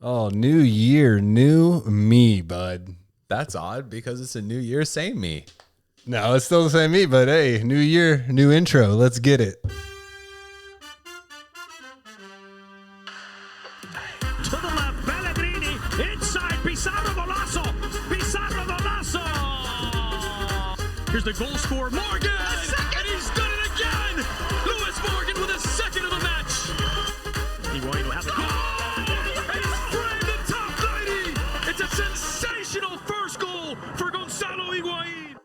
Oh, new year, new me, bud. That's odd because it's a new year, same me. No, it's still the same me, but hey, new year, new intro. Let's get it. To the left, Pellegrini, inside, Pizarro Golazo, Pizarro Golazo. Here's the goal scorer, Morgan, and he's done it again. Lewis Morgan with his second of the match. Higuain will have the goal, and he's framed the top 90. It's a sensational first goal for Gonzalo Higuain.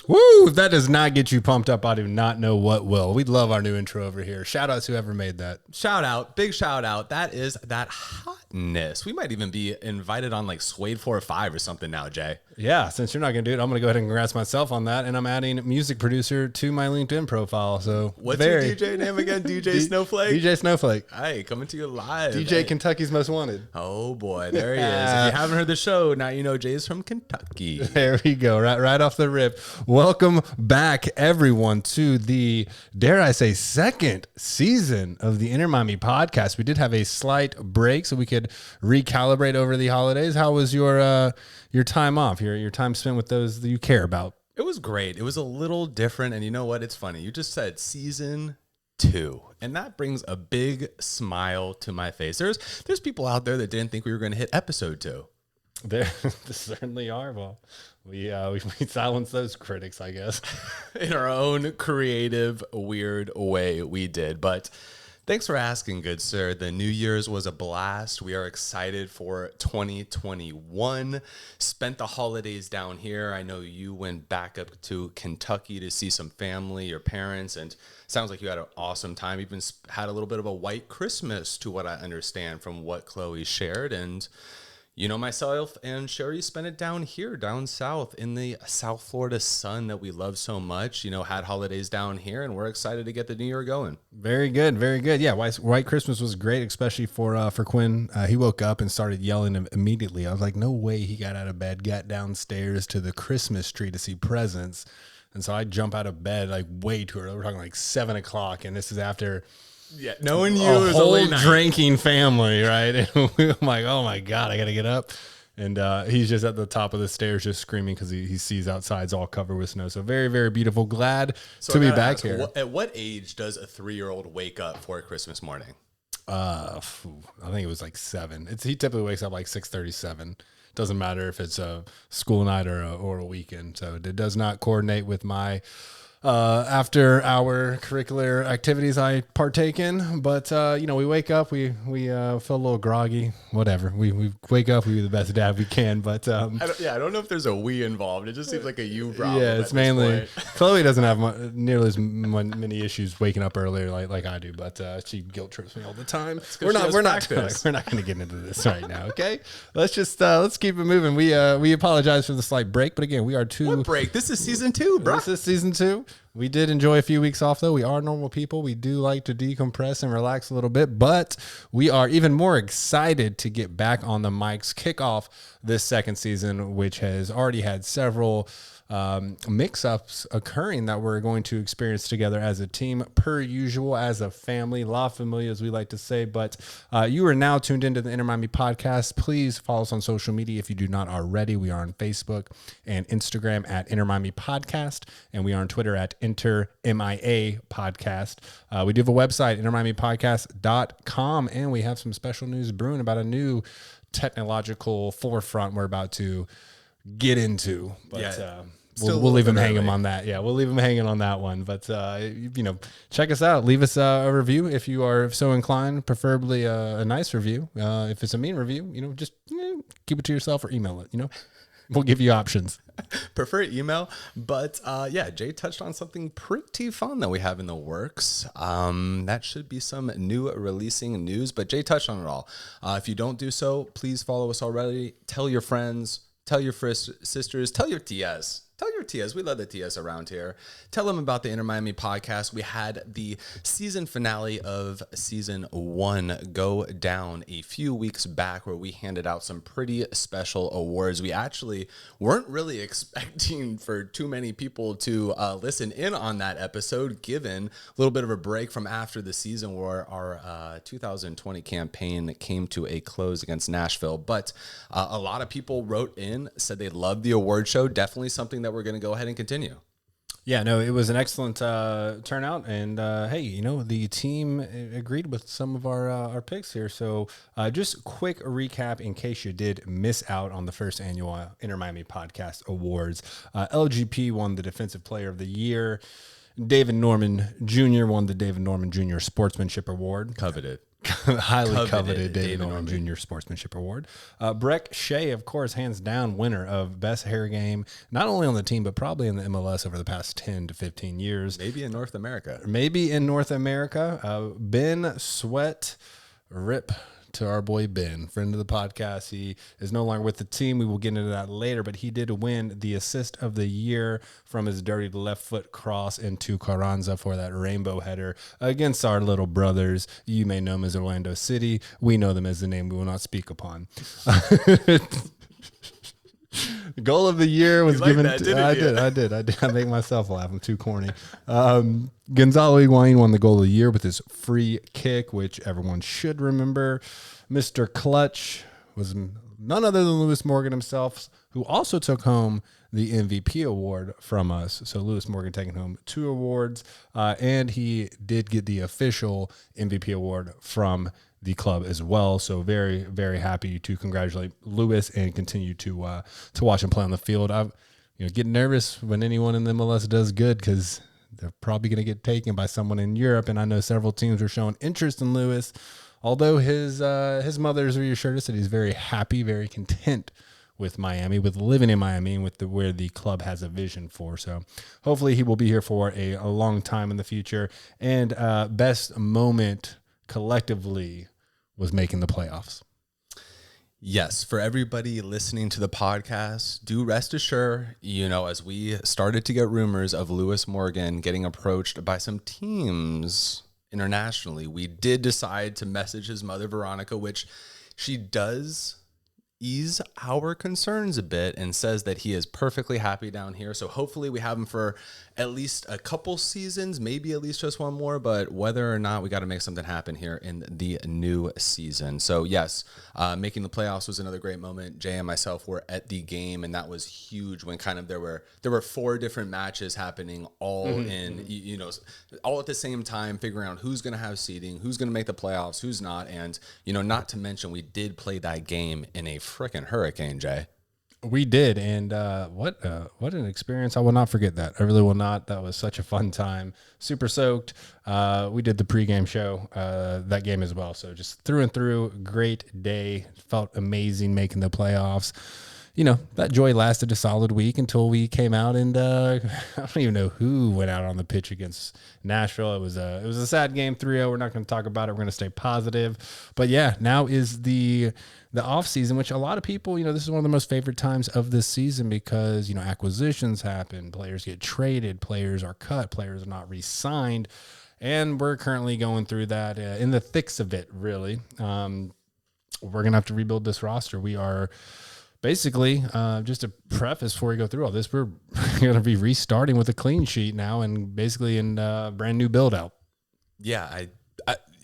Woo! If that does not get you pumped up, I do not know what will. We love our new intro over here. Shout out to whoever made that. Shout out, big shout out. That is that hotness. We might even be invited on like Suede 4 or 5 or something now, Jay. Yeah, since you're not going to do it, I'm going to go ahead and congrats myself on that. And I'm adding music producer to my LinkedIn profile. So What's your DJ name again? DJ Snowflake? DJ Snowflake. Hey, coming to you live. DJ Hey. Kentucky's Most Wanted. Oh boy, there he is. If you haven't heard the show, now you know Jay's from Kentucky. There we go, right off the rip. Welcome back, everyone, to the, dare I say, second season of the Inter Miami podcast. We did have a slight break so we could recalibrate over the holidays. How was your time off, your time spent with those that you care about? It was great. It was a little different, and you know what? It's funny. You just said season 2, and that brings a big smile to my face. There's people out there that didn't think we were going to hit episode 2. There certainly are. Well, we silenced those critics, I guess. In our own creative, weird way, we did. But thanks for asking, good sir. The New Year's was a blast. We are excited for 2021. Spent the holidays down here. I know you went back up to Kentucky to see some family, your parents, and sounds like you had an awesome time. Even had a little bit of a white Christmas, to what I understand from what Chloe shared. And you know, myself and Sherry spent it down here, down south in the South Florida sun that we love so much. You know, had holidays down here, and we're excited to get the new year going. Very good, very good. Yeah, White Christmas was great, especially for Quinn. He woke up and started yelling immediately. I was like, no way he got out of bed, got downstairs to the Christmas tree to see presents. And so I jump out of bed like way too early. We're talking like 7 o'clock, and this is after... Yeah, knowing you a is whole a late night. drinking family, right? And I'm like, oh my God, I got to get up. And he's just at the top of the stairs just screaming because he sees outside's all covered with snow. So very, very beautiful. Glad to be back here. At what age does a 3-year-old wake up for Christmas morning? I think it was like 7. He typically wakes up like 6:37. Doesn't matter if it's a school night or a weekend. So it does not coordinate with my after our curricular activities I partake in, but we wake up, we feel a little groggy, whatever. We wake up, we do the best dad we can, but I don't know if there's a we involved. It just seems like a you problem. Yeah, it's mainly Chloe doesn't have nearly as many issues waking up earlier like I do, but she guilt trips me all the time. We're not going to get into this right now. Okay, let's keep it moving. We apologize for the slight break, but again, we are What break? This is season 2, bro. This is season 2. We did enjoy a few weeks off, though. We are normal people. We do like to decompress and relax a little bit, but we are even more excited to get back on the mics, kick off this second season, which has already had several mix-ups occurring that we're going to experience together as a team, per usual, as a family, La Familia, as we like to say. But you are now tuned into the Inter Miami podcast. Please follow us on social media if you do not already. We are on Facebook and Instagram at Inter Miami Podcast, and we are on Twitter at Inter MIA Podcast. We do have a website, intermiamipodcast.com, and we have some special news brewing about a new technological forefront we're about to get into. But we'll leave them hanging on that. Yeah, we'll leave them hanging on that one. But, check us out. Leave us a review if you are so inclined, preferably a nice review. If it's a mean review, just keep it to yourself or email it, We'll give you options. Prefer email. But, Jay touched on something pretty fun that we have in the works. That should be some new releasing news. But Jay touched on it all. If you don't do so, please follow us already. Tell your friends. Tell your sisters, tell your TS. Tell your TS. We love the TS around here. Tell them about the Inter Miami podcast. We had the season finale of season 1 go down a few weeks back where we handed out some pretty special awards. We actually weren't really expecting for too many people to listen in on that episode, given a little bit of a break from after the season where our 2020 campaign came to a close against Nashville. But a lot of people wrote in, said they loved the award show. Definitely something that we're going to go ahead and continue. Yeah, no, it was an excellent turnout, and hey, the team agreed with some of our picks here. So just quick recap in case you did miss out on the first annual Inter Miami Podcast Awards. LGP won the Defensive Player of the Year. David Norman Jr. won the David Norman Jr. Sportsmanship Award. Coveted. Highly coveted David Norman Jr. Sportsmanship Award. Brek Shea, of course, hands down winner of Best Hair Game, not only on the team, but probably in the MLS over the past 10 to 15 years. Maybe in North America. Ben Sweat, rip to our boy Ben, friend of the podcast. He is no longer with the team. We will get into that later, but he did win the assist of the year from his dirty left foot cross into Carranza for that rainbow header against our little brothers. You may know them as Orlando City. We know them as the name we will not speak upon. Goal of the year was given. I did. I make myself laugh. I'm too corny. Gonzalo Higuain won the goal of the year with his free kick, which everyone should remember. Mr. Clutch was none other than Lewis Morgan himself, who also took home the MVP award from us. So Lewis Morgan taking home 2 awards, and he did get the official MVP award from the club as well. So very, very happy to congratulate Lewis and continue to watch him play on the field. I get nervous when anyone in the MLS does good because they're probably going to get taken by someone in Europe. And I know several teams are showing interest in Lewis, although his mother has reassured us that he's very happy, very content with Miami, with living in Miami, and with where the club has a vision for. So hopefully he will be here for a long time in the future. And best moment collectively was making the playoffs. Yes, for everybody listening to the podcast, do rest assured, as we started to get rumors of Lewis Morgan getting approached by some teams internationally, we did decide to message his mother, Veronica, which she does ease our concerns a bit and says that he is perfectly happy down here. So hopefully we have him for at least a couple seasons, maybe at least just one more, but whether or not, we got to make something happen here in the new season. So yes, making the playoffs was another great moment. Jay and myself were at the game, and that was huge when kind of there were 4 different matches happening all all at the same time, figuring out who's going to have seeding, who's going to make the playoffs, who's not. And, not to mention we did play that game in a freaking hurricane, Jay. We did, and what an experience. I will not forget that. I really will not. That was such a fun time. Super soaked. We did the pregame show, that game as well. So just through and through, great day. Felt amazing making the playoffs. That joy lasted a solid week until we came out, and I don't even know who went out on the pitch against Nashville. It was a sad game, 3-0. We're not going to talk about it. We're going to stay positive. But yeah, now is the off season, which a lot of people, this is one of the most favorite times of this season because, acquisitions happen, players get traded, players are cut, players are not re-signed. And we're currently going through that in the thicks of it, really. We're going to have to rebuild this roster. We are basically, just to preface before we go through all this, we're going to be restarting with a clean sheet now and basically in brand new build out. Yeah,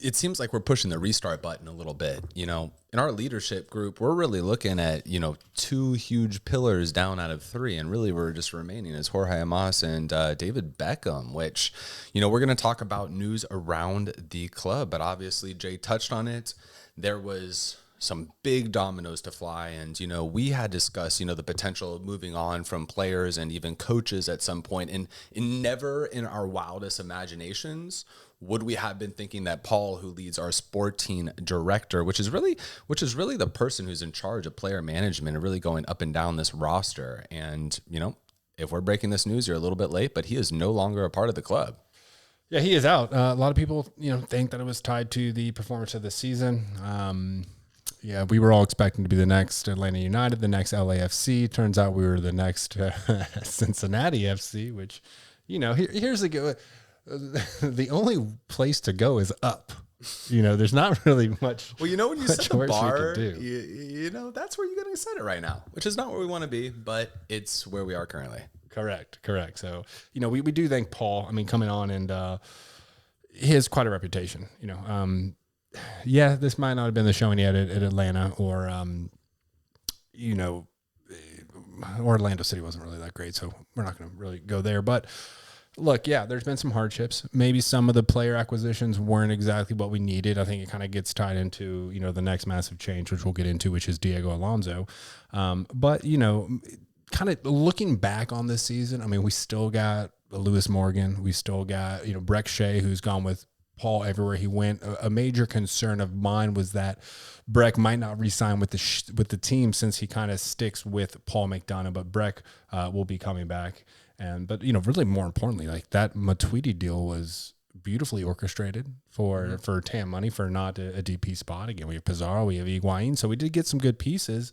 it seems like we're pushing the restart button a little bit. In our leadership group, we're really looking at, 2 huge pillars down out of 3. And really we're just remaining as Jorge Amos and David Beckham, which, we're going to talk about news around the club. But obviously Jay touched on it. There was some big dominoes to fly. And, we had discussed, the potential of moving on from players and even coaches at some point. And never in our wildest imaginations would we have been thinking that Paul, who leads our sporting director, which is really the person who's in charge of player management and really going up and down this roster. And, if we're breaking this news, you're a little bit late, but he is no longer a part of the club. Yeah, he is out. A lot of people, think that it was tied to the performance of the season. Yeah, we were all expecting to be the next Atlanta United, the next LAFC. Turns out we were the next Cincinnati FC, which, here's the go. The only place to go is up. There's not really much. Well, when you set the worse we bar, could do. that's where you're going to set it right now, which is not where we want to be, but it's where we are currently. Correct. So, we do thank Paul. I mean, coming on and he has quite a reputation. This might not have been the showing he had at Atlanta or, Orlando City wasn't really that great, so we're not going to really go there. But look, there's been some hardships. Maybe some of the player acquisitions weren't exactly what we needed. I think it kind of gets tied into, the next massive change, which we'll get into, which is Diego Alonso. But, kind of looking back on this season, I mean, we still got Lewis Morgan. We still got, Brek Shea, who's gone with Paul everywhere he went. A major concern of mine was that Brek might not re-sign with the team since he kind of sticks with Paul McDonough, but Brek will be coming back. But really more importantly, like that Matuidi deal was beautifully orchestrated for TAM money for not a DP spot. Again, we have Pizarro, we have Higuain, so we did get some good pieces.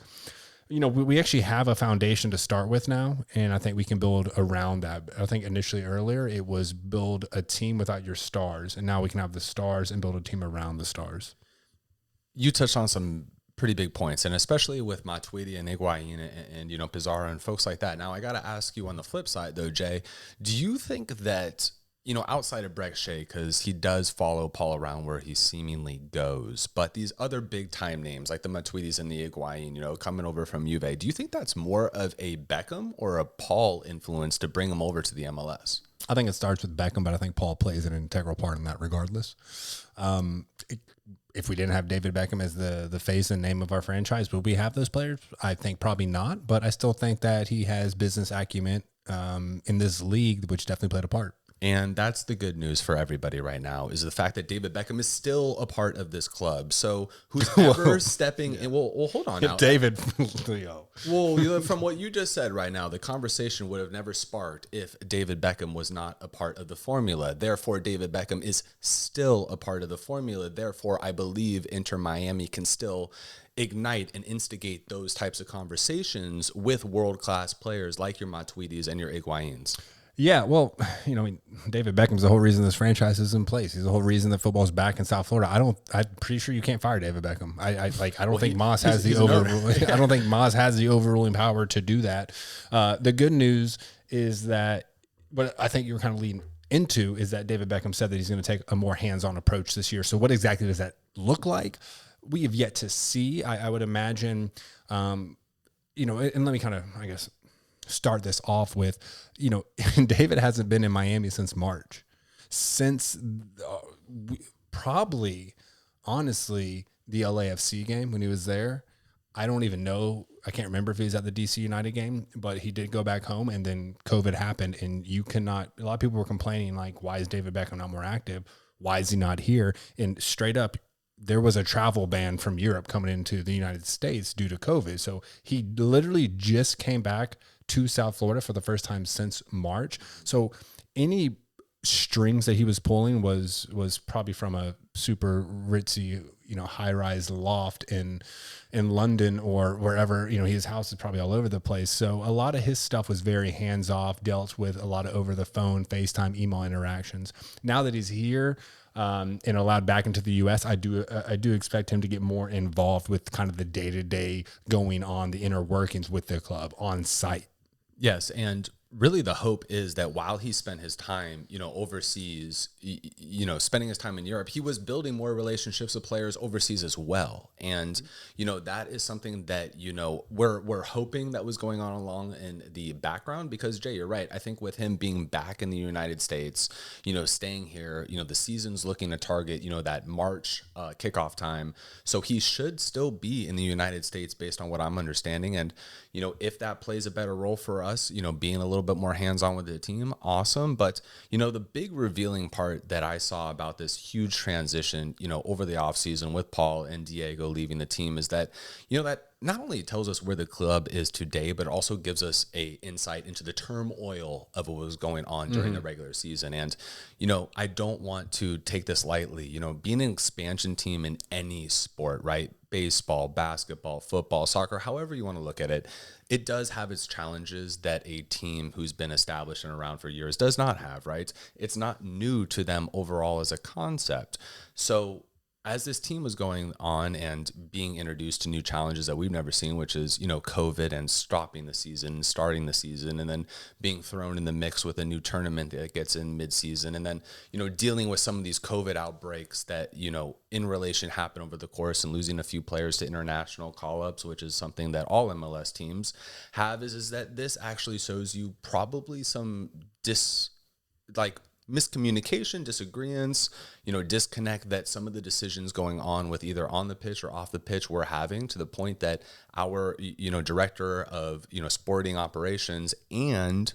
We actually have a foundation to start with now, and I think we can build around that. I think initially earlier it was build a team without your stars, and now we can have the stars and build a team around the stars. You touched on some pretty big points, and especially with Matuidi and Higuain and Pizarro and folks like that. Now, I got to ask you on the flip side, though, Jay, do you think that, outside of Brek Shea, because he does follow Paul around where he seemingly goes, but these other big-time names like the Matuidis and the Higuain, coming over from Juve, do you think that's more of a Beckham or a Paul influence to bring him over to the MLS? I think it starts with Beckham, but I think Paul plays an integral part in that regardless. If we didn't have David Beckham as the face and name of our franchise, would we have those players? I think probably not, but I still think that he has business acumen in this league, which definitely played a part. And that's the good news for everybody right now is the fact that David Beckham is still a part of this club. So who's ever stepping in? Well, hold on now. David. Well, from what you just said right now, the conversation would have never sparked if David Beckham was not a part of the formula. Therefore, David Beckham is still a part of the formula. Therefore, I believe Inter Miami can still ignite and instigate those types of conversations with world-class players like your Matuidis and your Higuains. Yeah, well, David Beckham's the whole reason this franchise is in place. He's the whole reason that football's back in South Florida. I'm pretty sure you can't fire David Beckham. I don't think Moss has the overruling. I don't think Moss has the overruling power to do that. The good news is that, what I think you were kind of leading into is that David Beckham said that he's going to take a more hands-on approach this year. So what exactly does that look like? We have yet to see. I would imagine, and let me kind of, I guess, start this off with, David hasn't been in Miami since March, probably, honestly, the LAFC game when he was there. I don't even know. I can't remember if he was at the DC United game, but he did go back home, and then COVID happened, and a lot of people were complaining, like, why is David Beckham not more active? Why is he not here? And straight up, there was a travel ban from Europe coming into the United States due to COVID. So he literally just came back to South Florida for the first time since March. So any strings that he was pulling was probably from a super ritzy, high-rise loft in London or wherever. His house is probably all over the place. So a lot of his stuff was very hands-off, dealt with a lot of over-the-phone, FaceTime, email interactions. Now that he's here, and allowed back into the U.S., I do expect him to get more involved with kind of the day-to-day going on, the inner workings with the club on site. Yes, and really the hope is that while he spent his time, overseas, spending his time in Europe, he was building more relationships with players overseas as well. And, that is something that, we're hoping that was going on along in the background because, Jay, you're right. I think with him being back in the United States, staying here, the season's looking to target, that March kickoff time. So he should still be in the United States based on what I'm understanding. And, if that plays a better role for us, being a little bit more hands-on with the team, awesome. But, the big revealing part that I saw about this huge transition, over the offseason with Paul and Diego leaving the team is that, that not only tells us where the club is today, but also gives us a insight into the turmoil of what was going on during the regular season. And, I don't want to take this lightly, being an expansion team in any sport, right? baseball, basketball, football, soccer, however you want to look at it, it does have its challenges that a team who's been established and around for years does not have, right? It's not new to them overall as a concept. So as this team was going on and being introduced to new challenges that we've never seen, which is, COVID and stopping the season, starting the season, and then being thrown in the mix with a new tournament that gets in mid-season, and then, dealing with some of these COVID outbreaks that, in relation happen over the course, and losing a few players to international call-ups, which is something that all MLS teams have, is that this actually shows you probably some miscommunication, disagreements, disconnect that some of the decisions going on with either on the pitch or off the pitch we're having, to the point that our, director of, sporting operations and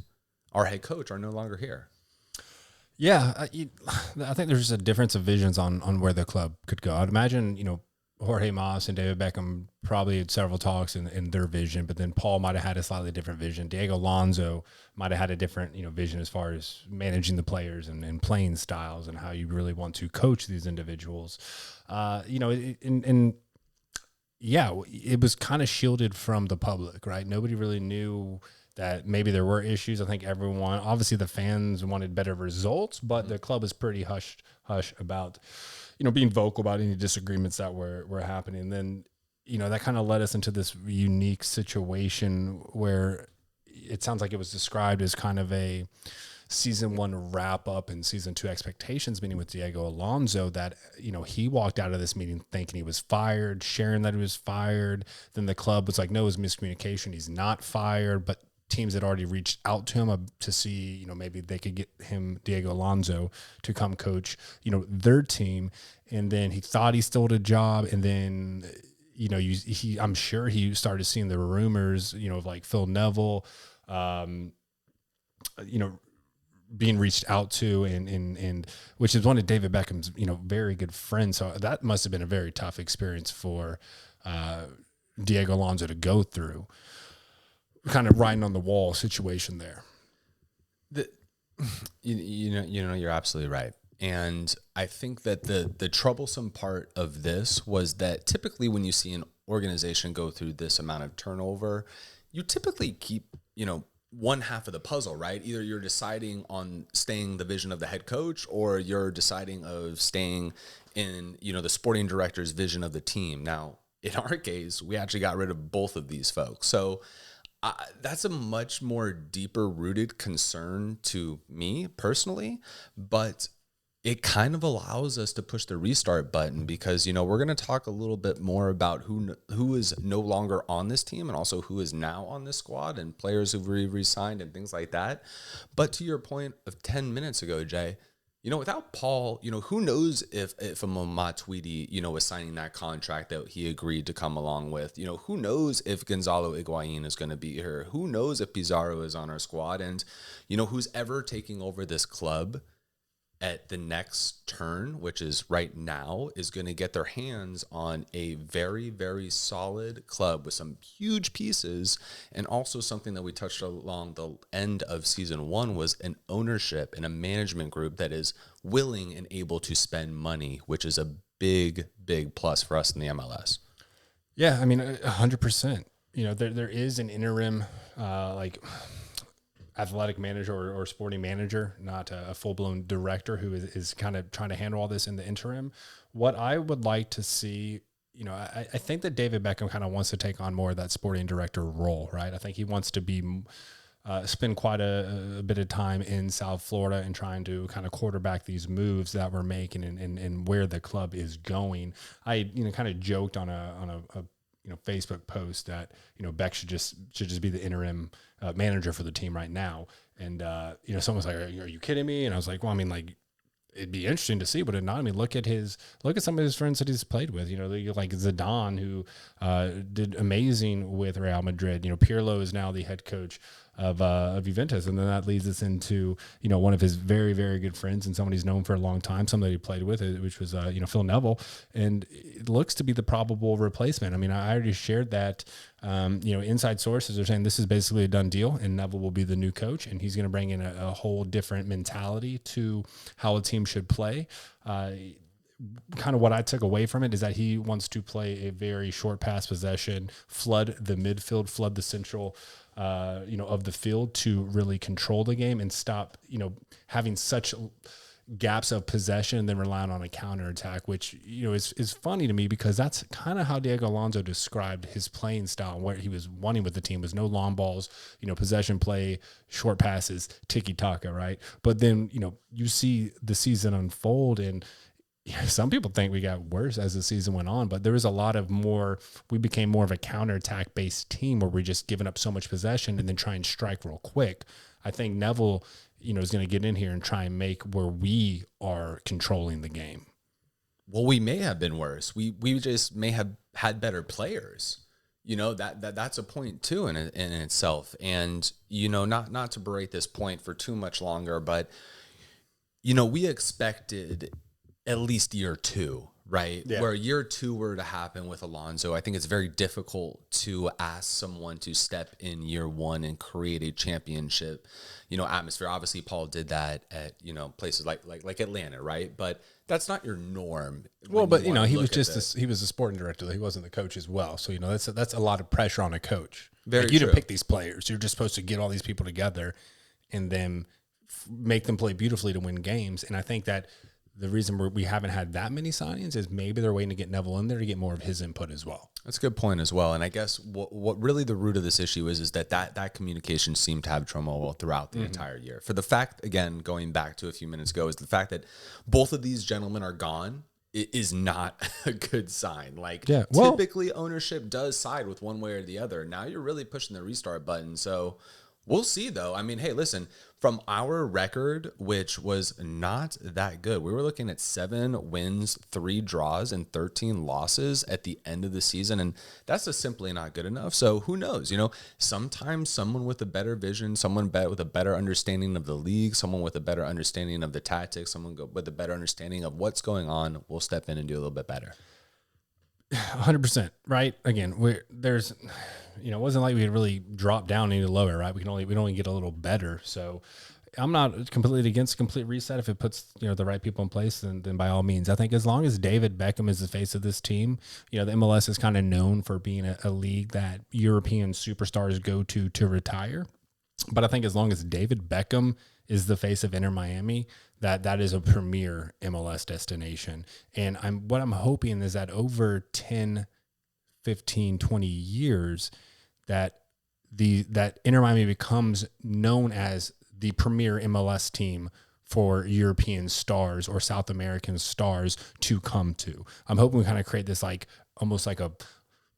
our head coach are no longer here. Yeah. I think there's just a difference of visions on where the club could go. I'd imagine, Jorge Mas and David Beckham probably had several talks in their vision, but then Paul might have had a slightly different vision. Diego Alonso might have had a different, vision as far as managing the players and playing styles and how you really want to coach these individuals. It was kind of shielded from the public, right? Nobody really knew that maybe there were issues. I think everyone, obviously the fans wanted better results, but the club is pretty hush about, being vocal about any disagreements that were happening. And then, that kind of led us into this unique situation where it sounds like it was described as kind of a season 1 wrap up and season 2 expectations meeting with Diego Alonso, that, he walked out of this meeting thinking he was fired, sharing that he was fired. Then the club was like, no, it was miscommunication. He's not fired, but teams had already reached out to him to see, maybe they could get him, Diego Alonso, to come coach, their team. And then he thought he stole a job. And then, I'm sure he started seeing the rumors, of like Phil Neville, being reached out to, and which is one of David Beckham's, very good friends. So that must have been a very tough experience for Diego Alonso to go through. Kind of writing on the wall situation there. You're absolutely right. And I think that the troublesome part of this was that typically when you see an organization go through this amount of turnover, you typically keep, one half of the puzzle, right? Either you're deciding on staying the vision of the head coach, or you're deciding of staying in, the sporting director's vision of the team. Now, in our case, we actually got rid of both of these folks. So that's a much more deeper rooted concern to me personally, but it kind of allows us to push the restart button, because, we're going to talk a little bit more about who is no longer on this team, and also who is now on this squad, and players who've re-signed and things like that. But to your point of 10 minutes ago, Jay, without Paul, who knows if a Matuidi, was signing that contract that he agreed to come along with. Who knows if Gonzalo Higuain is going to be here. Who knows if Pizarro is on our squad. And, who's ever taking over this club at the next turn, which is right now, is going to get their hands on a very, very solid club with some huge pieces. And also something that we touched along the end of season 1 was an ownership and a management group that is willing and able to spend money, which is a big, big plus for us in the MLS. Yeah, I mean, 100%. There is an interim, athletic manager or sporting manager, not a full-blown director who is kind of trying to handle all this in the interim. What I would like to see, I think that David Beckham kind of wants to take on more of that sporting director role, right? I think he wants to be spend quite a bit of time in South Florida and trying to kind of quarterback these moves that we're making and where the club is going. I kind of joked on a Facebook post that Beck should just be the interim manager for the team right now. And someone was like, "Are you kidding me?" And I was like, "Well, I mean, like, it'd be interesting to see, but it not. I mean, look at some of his friends that he's played with. Like Zidane, who did amazing with Real Madrid. Pirlo is now the head coach of Juventus, and then that leads us into one of his very, very good friends and someone he's known for a long time, somebody he played with, which was Phil Neville, and it looks to be the probable replacement. I mean, I already shared that. Inside sources are saying this is basically a done deal, and Neville will be the new coach, and he's going to bring in a whole different mentality to how a team should play. kind of what I took away from it is that he wants to play a very short pass possession, flood the midfield, flood the central, of the field to really control the game and stop, having such gaps of possession and then relying on a counterattack, which, is funny to me because that's kind of how Diego Alonso described his playing style and what he was wanting with the team was no long balls, possession play, short passes, tiki-taka, right? But then, you see the season unfold and some people think we got worse as the season went on, but there was a lot of we became more of a counterattack based team where we're just giving up so much possession and then try and strike real quick. I think Neville, is going to get in here and try and make where we are controlling the game. Well, we may have been worse. We just may have had better players. That's a point too in itself. And, not to berate this point for too much longer, but, we expected at least year two, right? Yeah. Where year two were to happen with Alonso, I think it's very difficult to ask someone to step in year one and create a championship, atmosphere. Obviously, Paul did that at, places like Atlanta, right? But that's not your norm. Well, but he was he was a sporting director. He wasn't the coach as well. So, that's a lot of pressure on a coach. Very you true. didn't pick these players. You're just supposed to get all these people together and then make them play beautifully to win games. And I think that the reason we haven't had that many signings is maybe they're waiting to get Neville in there to get more of his input as well. That's a good point as well. And I guess what really the root of this issue is that communication seemed to have turmoil throughout the entire year. For the fact, again, going back to a few minutes ago, is the fact that both of these gentlemen are gone is not a good sign. Typically ownership does side with one way or the other. Now you're really pushing the restart button. So we'll see, though. I mean, hey, listen, from our record, which was not that good, we were looking at 7 wins, 3 draws, and 13 losses at the end of the season, and that's just simply not good enough. So who knows? Sometimes someone with a better vision, someone with a better understanding of the league, someone with a better understanding of the tactics, someone with a better understanding of what's going on will step in and do a little bit better. 100%, right? Again, it wasn't like we could really drop down any lower, right? We'd only get a little better. So I'm not completely against complete reset. If it puts, the right people in place, then by all means. I think as long as David Beckham is the face of this team, the MLS is kind of known for being a league that European superstars go to retire. But I think as long as David Beckham is the face of Inter Miami, that is a premier MLS destination. And what I'm hoping is that over 10, 15, 20 years, that Inter Miami becomes known as the premier MLS team for European stars or South American stars to come to. I'm hoping we kind of create this almost like a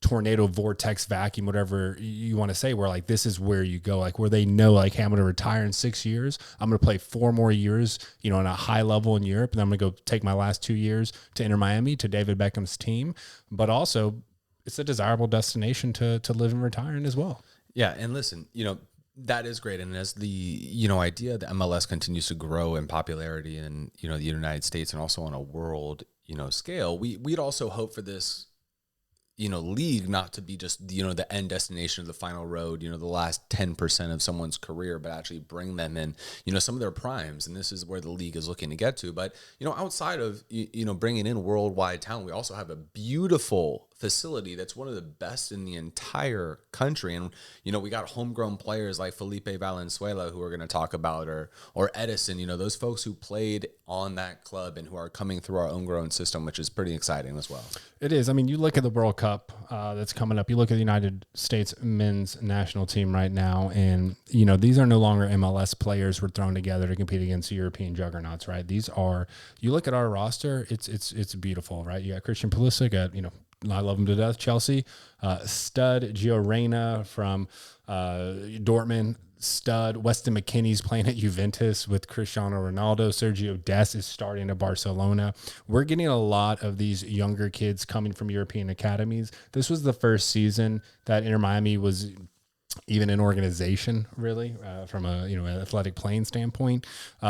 tornado vortex vacuum, whatever you want to say, where this is where you go, where they know hey, I'm going to retire in 6 years. I'm going to play 4 more years, on a high level in Europe. And then I'm going to go take my last 2 years to Inter Miami, to David Beckham's team. But also it's a desirable destination to live and retire in as well. Yeah. And listen, that is great. And as the, idea that MLS continues to grow in popularity in, the United States and also on a world, scale, we'd also hope for this, league not to be just, the end destination of the final road, the last 10% of someone's career, but actually bring them in, some of their primes. And this is where the league is looking to get to. But, outside of, bringing in worldwide talent, we also have a beautiful facility that's one of the best in the entire country. And, we got homegrown players like Felipe Valenzuela, who we're going to talk about, or Edison, those folks who played on that club and who are coming through our own grown system, which is pretty exciting as well. It is. I mean, you look at the World Cup that's coming up, you look at the United States men's national team right now, and, these are no longer MLS players we're thrown together to compete against European juggernauts, right? These are, you look at our roster, it's beautiful, right? You got Christian Pulisic at, I love him to death, Chelsea. Stud Gio Reyna from Dortmund. Stud Weston McKennie's playing at Juventus with Cristiano Ronaldo. Sergio Dest is starting at Barcelona. We're getting a lot of these younger kids coming from European academies. This was the first season that Inter Miami was even an organization, really, from a an athletic playing standpoint.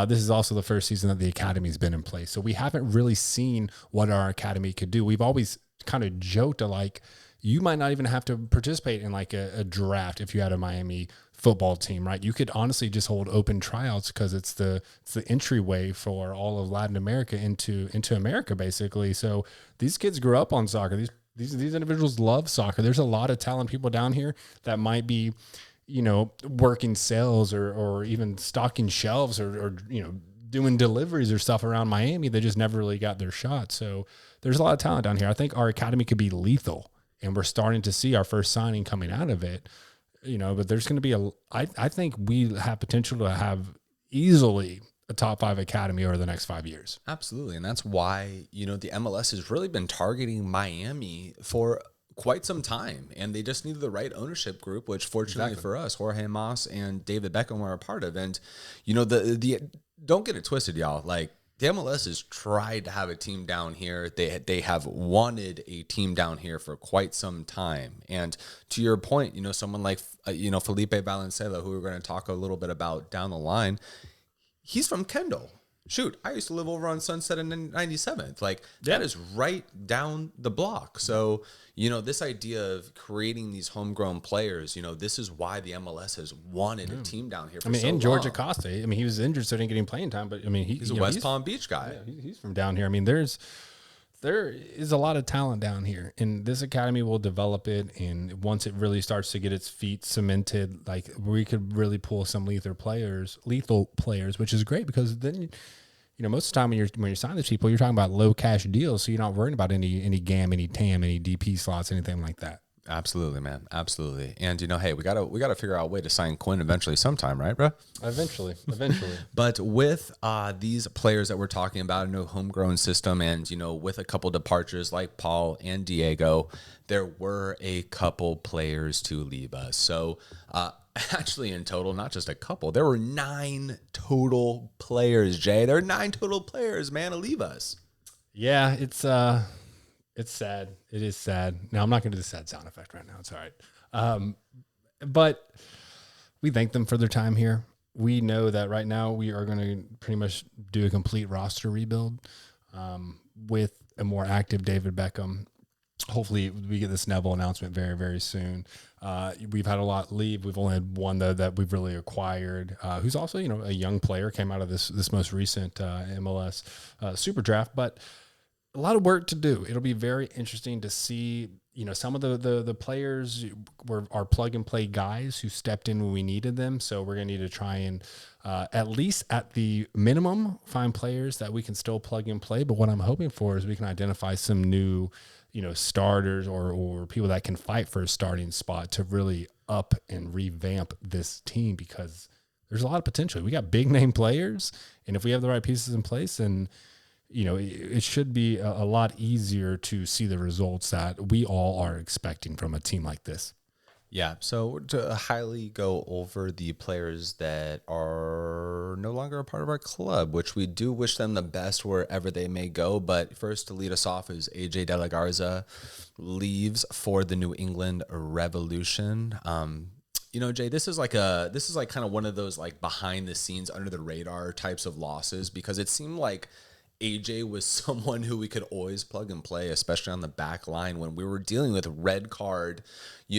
This is also the first season that the academy's been in place. So we haven't really seen what our academy could do. We've always kind of joked you might not even have to participate in a draft if you had a Miami football team, right? You could honestly just hold open tryouts because it's the entryway for all of Latin America into America, basically. So these kids grew up on soccer. These individuals love soccer. There's a lot of talented people down here that might be, working sales or even stocking shelves or doing deliveries or stuff around Miami. They just never really got their shot. So there's a lot of talent down here. I think our academy could be lethal, and we're starting to see our first signing coming out of it. But there's going to be I think we have potential to have easily a top 5 academy over the next 5 years. Absolutely. And that's why, the MLS has really been targeting Miami for quite some time, and they just needed the right ownership group, which fortunately for us, Jorge Mas and David Beckham were a part of. And, the don't get it twisted, y'all. Like, the MLS has tried to have a team down here. They have wanted a team down here for quite some time. And to your point, someone like, Felipe Valencia, who we're going to talk a little bit about down the line, he's from Kendall. Shoot, I used to live over on Sunset and 97th. Like, that is right down the block. So, this idea of creating these homegrown players, this is why the MLS has wanted a team down here for so long. And George Acosta. He was injured, so he didn't get any playing time. But, he's a West Palm Beach guy. Yeah, he's from down here. There is a lot of talent down here, and this academy will develop it. And once it really starts to get its feet cemented, like, we could really pull some lethal players, which is great, because then, most of the time when you're signing these people, you're talking about low cash deals, so you're not worrying about any GAM, any TAM, any DP slots, anything like that. Absolutely, man. Absolutely. And, hey, we gotta figure out a way to sign Quinn eventually sometime, right, bro? Eventually. But with these players that we're talking about, homegrown system, and, with a couple departures like Paul and Diego, there were a couple players to leave us. So, actually, in total, not just a couple, there were 9 total players, Jay. There are 9 total players, man, to leave us. Yeah, it's sad. It is sad. Now, I'm not going to do the sad sound effect right now. It's all right. But we thank them for their time here. We know that right now we are going to pretty much do a complete roster rebuild with a more active David Beckham. Hopefully we get this Neville announcement very, very soon. We've had a lot leave. We've only had one, though, that we've really acquired, who's also, a young player, came out of this most recent MLS super draft. But a lot of work to do. It'll be very interesting to see, some of the players are plug and play guys who stepped in when we needed them. So we're going to need to try and at least at the minimum find players that we can still plug and play. But what I'm hoping for is we can identify some new, starters or people that can fight for a starting spot to really up and revamp this team, because there's a lot of potential. We got big name players, and if we have the right pieces in place, then it should be a lot easier to see the results that we all are expecting from a team like this. Yeah, so to highly go over the players that are no longer a part of our club, which we do wish them the best wherever they may go. But first, to lead us off is AJ De La Garza leaves for the New England Revolution. Jay, this is like kind of one of those like behind the scenes, under the radar types of losses, because it seemed like AJ was someone who we could always plug and play, especially on the back line when we were dealing with red card,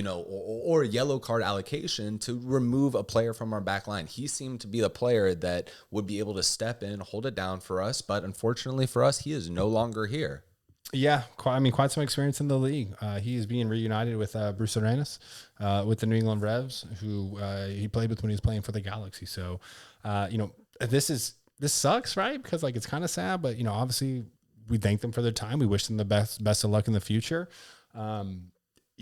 or yellow card allocation to remove a player from our back line. He seemed to be the player that would be able to step in, hold it down for us. But unfortunately for us, he is no longer here. Yeah, quite some experience in the league. He is being reunited with Bruce Arenas with the New England Revs, who he played with when he was playing for the Galaxy. So, this sucks, right? Because it's kind of sad, but obviously we thank them for their time. We wish them the best of luck in the future.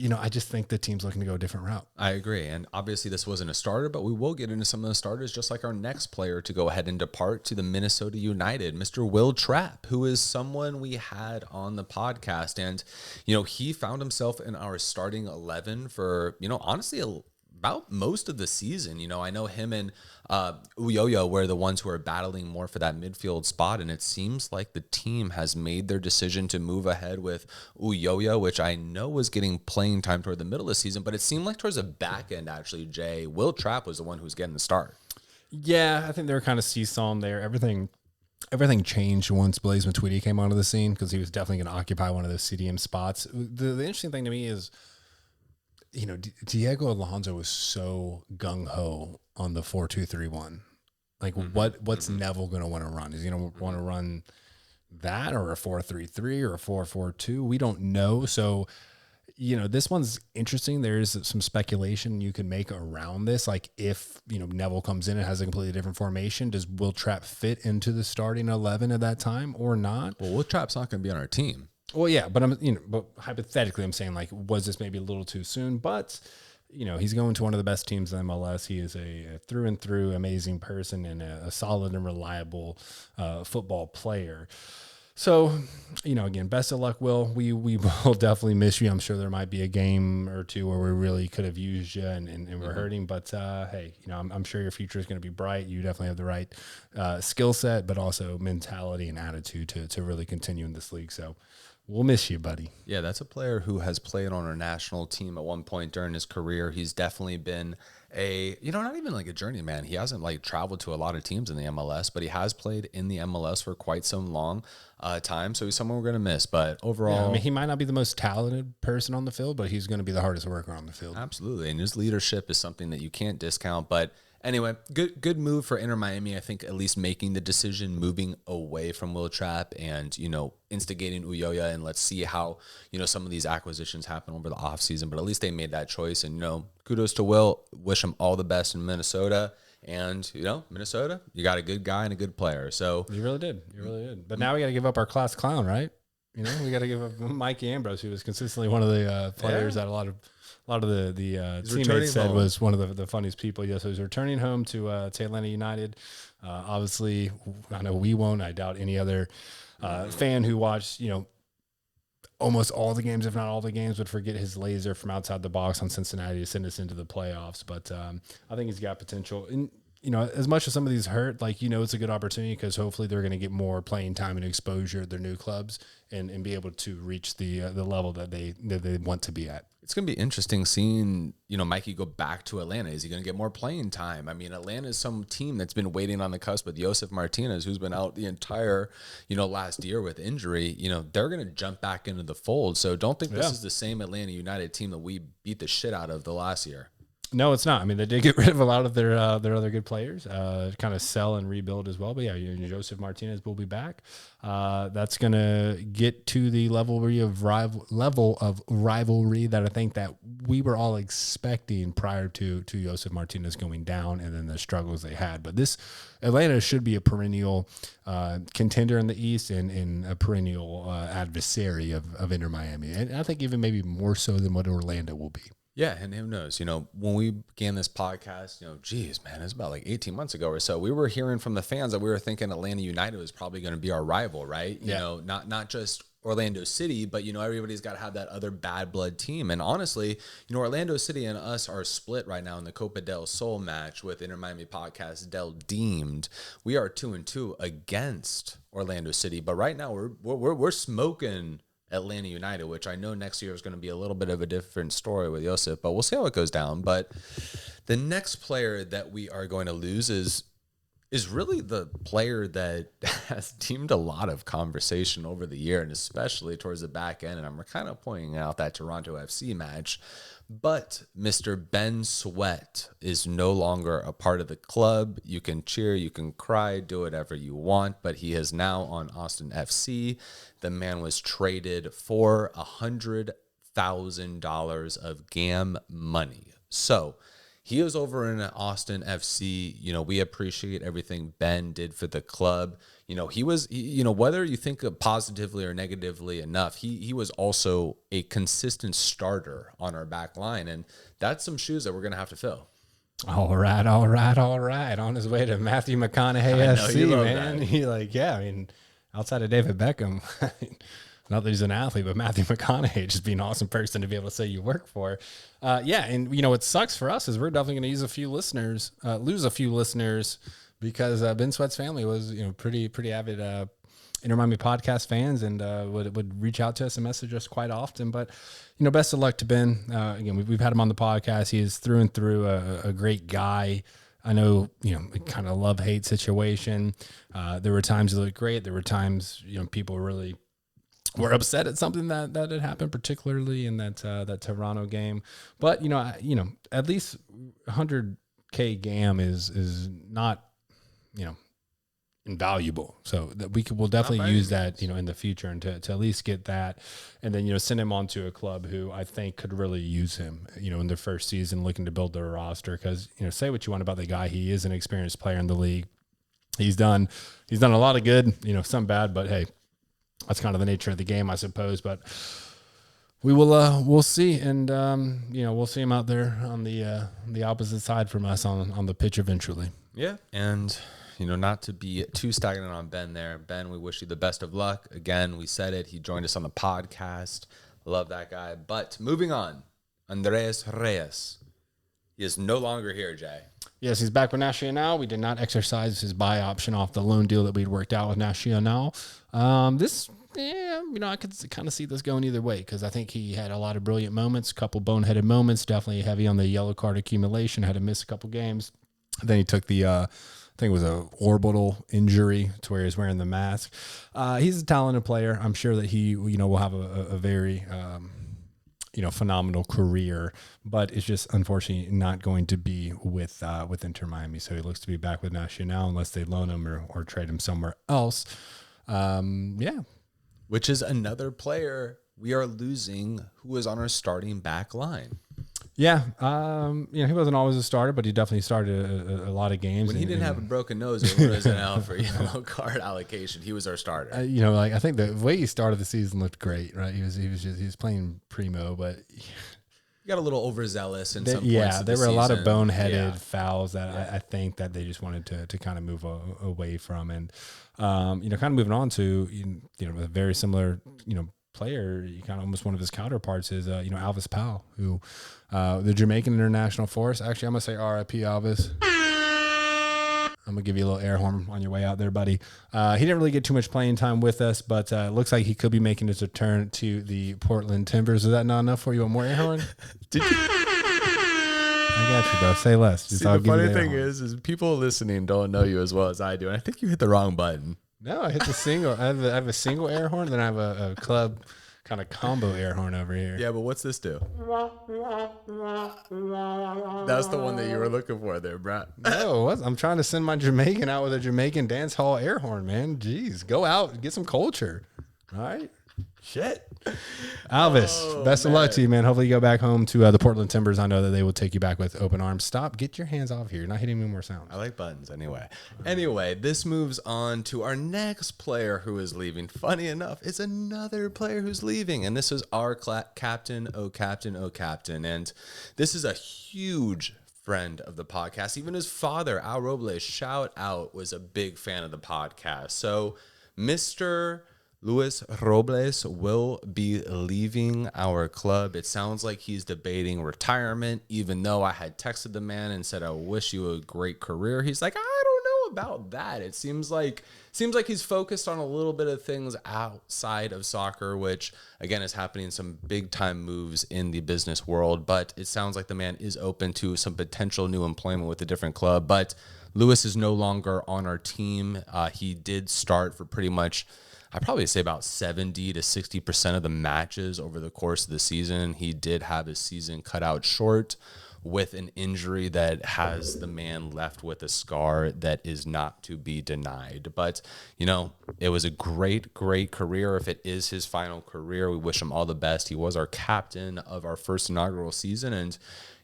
I just think the team's looking to go a different route. I agree. And obviously this wasn't a starter, but we will get into some of the starters, just like our next player to go ahead and depart to the Minnesota United, Mr. Will Trapp, who is someone we had on the podcast. And, he found himself in our starting 11 for, honestly, about most of the season. I know him and Uyoyo were the ones who are battling more for that midfield spot, and it seems like the team has made their decision to move ahead with Uyoyo, which I know was getting playing time toward the middle of the season, but it seemed like towards the back end, actually, Jay, Will Trapp was the one who was getting the start. Yeah, I think they were kind of seesawing there. Everything changed once Blaise Matuidi came onto the scene, because he was definitely going to occupy one of those CDM spots. The interesting thing to me is, Diego Alonso was so gung-ho on the 4-2-3-1. Like, what's Neville going to want to run? Is he going to want to run that or a 4-3-3 or a 4-4-2? We don't know. So, this one's interesting. There's some speculation you can make around this. Like, if, Neville comes in and has a completely different formation, does Will Trapp fit into the starting 11 at that time or not? Well, Will Trapp's not going to be on our team. Well, yeah, but but hypothetically, I'm saying, like, was this maybe a little too soon? But he's going to one of the best teams in MLS. He is a through and through amazing person and a solid and reliable football player. So, again, best of luck, Will. We will definitely miss you. I'm sure there might be a game or two where we really could have used you and we're hurting. But, hey, I'm sure your future is going to be bright. You definitely have the right skill set, but also mentality and attitude to really continue in this league. So we'll miss you, buddy. Yeah, that's a player who has played on our national team at one point during his career. He's definitely been not even like a journeyman. He hasn't like traveled to a lot of teams in the MLS, but he has played in the MLS for quite some long time. So he's someone we're going to miss. But overall, he might not be the most talented person on the field, but he's going to be the hardest worker on the field. Absolutely. And his leadership is something that you can't discount. But anyway, good move for Inter Miami. I think at least making the decision, moving away from Will Trapp and, instigating Ulloa, and let's see how, some of these acquisitions happen over the offseason. But at least they made that choice. And, kudos to Will. Wish him all the best in Minnesota. And, Minnesota, you got a good guy and a good player. So you really did. But now we got to give up our class clown, right? We got to give up Mikey Ambrose, who was consistently one of the players that a lot of the teammates said was one of the funniest people. Yes, so he's returning home to Atlanta United. Obviously, I know we won't. I doubt any other fan who watched, almost all the games, if not all the games, would forget his laser from outside the box on Cincinnati to send us into the playoffs. But I think he's got potential. And, as much as some of these hurt, it's a good opportunity because hopefully they're going to get more playing time and exposure at their new clubs and be able to reach the level that they want to be at. It's going to be interesting seeing, Mikey go back to Atlanta. Is he going to get more playing time? I mean, Atlanta is some team that's been waiting on the cusp with Josef Martinez, who's been out the entire, last year with injury. They're going to jump back into the fold. So don't think this is the same Atlanta United team that we beat the shit out of the last year. No, it's not. I mean, they did get rid of a lot of their other good players, kind of sell and rebuild as well. But yeah, Josef Martinez will be back. That's going to get to the level of rivalry that I think that we were all expecting prior to Josef Martinez going down and then the struggles they had. But this Atlanta should be a perennial contender in the East and a perennial adversary of Inter Miami. And I think even maybe more so than what Orlando will be. Yeah, and who knows? When we began this podcast, geez, man, it's about like 18 months ago or so. We were hearing from the fans that we were thinking Atlanta United was probably going to be our rival, right? Not just Orlando City, but everybody's got to have that other bad blood team. And honestly, Orlando City and us are split right now in the Copa del Sol match with Inter Miami Podcast Del Deemed. We are 2-2 against Orlando City, but right now we're smoking Atlanta United, which I know next year is going to be a little bit of a different story with Josef, but we'll see how it goes down. But the next player that we are going to lose is really the player that has deemed a lot of conversation over the year, and especially towards the back end. And I'm kind of pointing out that Toronto FC match. But Mr. Ben Sweat is no longer a part of the club. You can cheer, you can cry, do whatever you want, but he is now on Austin FC. The man was traded for $100,000 of GAM money. So he is over in Austin FC. We appreciate everything Ben did for the club. He was, whether you think of positively or negatively enough, he was also a consistent starter on our back line. And that's some shoes that we're going to have to fill. All right. On his way to Matthew McConaughey SC, man. Outside of David Beckham, not that he's an athlete, but Matthew McConaughey just be an awesome person to be able to say you work for. And what sucks for us is we're definitely going to lose a few listeners because Ben Sweat's family was, pretty avid Inter Miami podcast fans and would reach out to us and message us quite often. But, best of luck to Ben. Again, we've had him on the podcast. He is through and through a great guy. I know, kind of love-hate situation. There were times he looked great. There were times, people were really were upset at something that had happened, particularly in that Toronto game. But at least 100K GAM is not invaluable. So that we'll definitely use that in the future, and to at least get that, and then send him on to a club who I think could really use him in their first season, looking to build their roster. Because say what you want about the guy, he is an experienced player in the league. He's done a lot of good, some bad, but hey, that's kind of the nature of the game, I suppose. But we'll see, and we'll see him out there on the opposite side from us on the pitch eventually. Yeah, and not to be too stagnant on Ben there. Ben, we wish you the best of luck. Again, we said it. He joined us on the podcast. Love that guy. But moving on, Andres Reyes. He is no longer here, Jay. Yes, he's back with Nacional. We did not exercise his buy option off the loan deal that we'd worked out with Nacional. I could kind of see this going either way, because I think he had a lot of brilliant moments, a couple boneheaded moments, definitely heavy on the yellow card accumulation, had to miss a couple games. Then he took the, I think it was a orbital injury to where he's wearing the mask. He's a talented player. I'm sure that he, will have a very, phenomenal career, but it's just unfortunately not going to be with Inter Miami. So he looks to be back with Nacional unless they loan him or trade him somewhere else. Which is another player we are losing who is on our starting back line. Yeah, he wasn't always a starter, but he definitely started a lot of games. When he didn't have a broken nose or was out for yellow card allocation, he was our starter. I think the way he started the season looked great, right? He was playing primo, but he got a little overzealous in some points. Yeah, there were a lot of boneheaded fouls that I think that they just wanted to kind of move away from, and kind of moving on to a very similar player, kind of almost one of his counterparts is Alvis Powell, who the Jamaican international force. Actually, I'm gonna say R.I.P. Alvis. I'm gonna give you a little air horn on your way out there, buddy. He didn't really get too much playing time with us, but it looks like he could be making his return to the Portland Timbers. Is that not enough for you? Want more air horn? Did you? I got you, bro. Say less. See, the funny thing is people listening don't know you as well as I do, and I think you hit the wrong button. No, I hit the single. I have a single air horn, then I have a club kind of combo air horn over here. Yeah, but what's this do? That's the one that you were looking for there, Brett. No, I'm trying to send my Jamaican out with a Jamaican dance hall air horn, man. Jeez, go out, get some culture. All right. Shit. Alvis, best of luck to you, man. Hopefully you go back home to the Portland Timbers. I know that they will take you back with open arms. Stop. Get your hands off here. You're not hitting me more sounds. I like buttons anyway. Anyway, this moves on to our next player who is leaving. Funny enough, it's another player who's leaving. And this is our captain, oh captain, oh captain. And this is a huge friend of the podcast. Even his father, Al Robles, shout out, was a big fan of the podcast. So Mr. Luis Robles will be leaving our club. It sounds like he's debating retirement, even though I had texted the man and said, I wish you a great career. He's like, I don't know about that. It seems like he's focused on a little bit of things outside of soccer, which again is happening some big time moves in the business world. But it sounds like the man is open to some potential new employment with a different club. But Luis is no longer on our team. He did start for pretty much, I'd probably say about 70 to 60% of the matches over the course of the season. He did have his season cut out short with an injury that has the man left with a scar that is not to be denied. But, it was a great, great career. If it is his final career, we wish him all the best. He was our captain of our first inaugural season. And,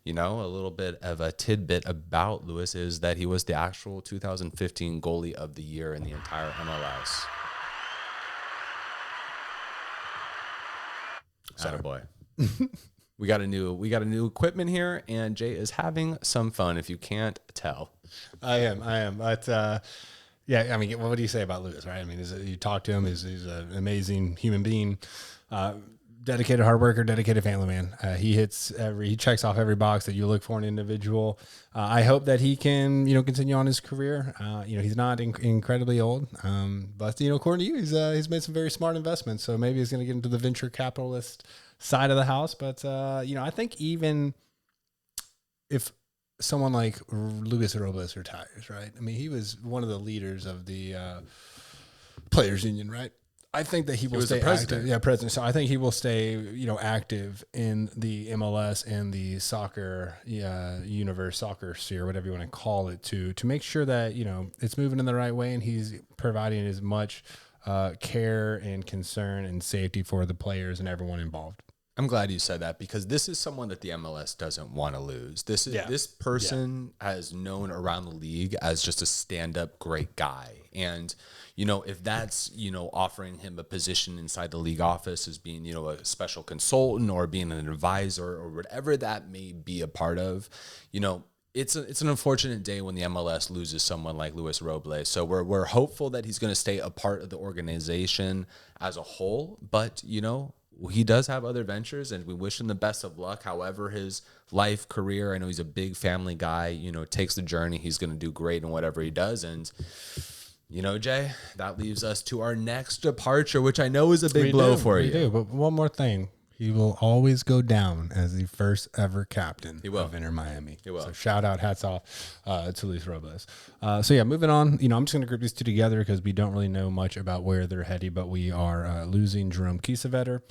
a little bit of a tidbit about Luis is that he was the actual 2015 goalie of the year in the entire MLS. Attaboy. We got a new equipment here, and Jay is having some fun. If you can't tell, I am. But yeah, I mean, what do you say about Luis? Right? I mean, you talk to him. He's an amazing human being, dedicated hard worker, dedicated family man. He checks off every box that you look for in an individual. I hope that he can, continue on his career. He's not incredibly old, but according to you, he's made some very smart investments. So maybe he's going to get into the venture capitalist side of the house. But I think even if someone like Luis Robles retires, right? I mean, he was one of the leaders of the players union, right? I think that he will was the stay president. active. Yeah, president. So I think he will stay, active in the MLS and the soccer universe, soccer sphere, whatever you want to call it, to make sure that it's moving in the right way, and he's providing as much care and concern and safety for the players and everyone involved. I'm glad you said that, because this is someone that the MLS doesn't want to lose. This person has known around the league as just a stand-up great guy. And, if that's, offering him a position inside the league office as being, a special consultant or being an advisor or whatever that may be a part of, it's an unfortunate day when the MLS loses someone like Luis Robles. So we're hopeful that he's going to stay a part of the organization as a whole. But, he does have other ventures, and we wish him the best of luck. However, his life, career, I know he's a big family guy, takes the journey. He's going to do great in whatever he does. And, Jay, that leaves us to our next departure, which I know is a big blow for you. But one more thing. He will always go down as the first ever captain of Inter Miami. He will. So shout out, hats off to Luis Robles. Moving on. I'm just going to group these two together because we don't really know much about where they're heading, but we are losing Jerome Kiesewetter.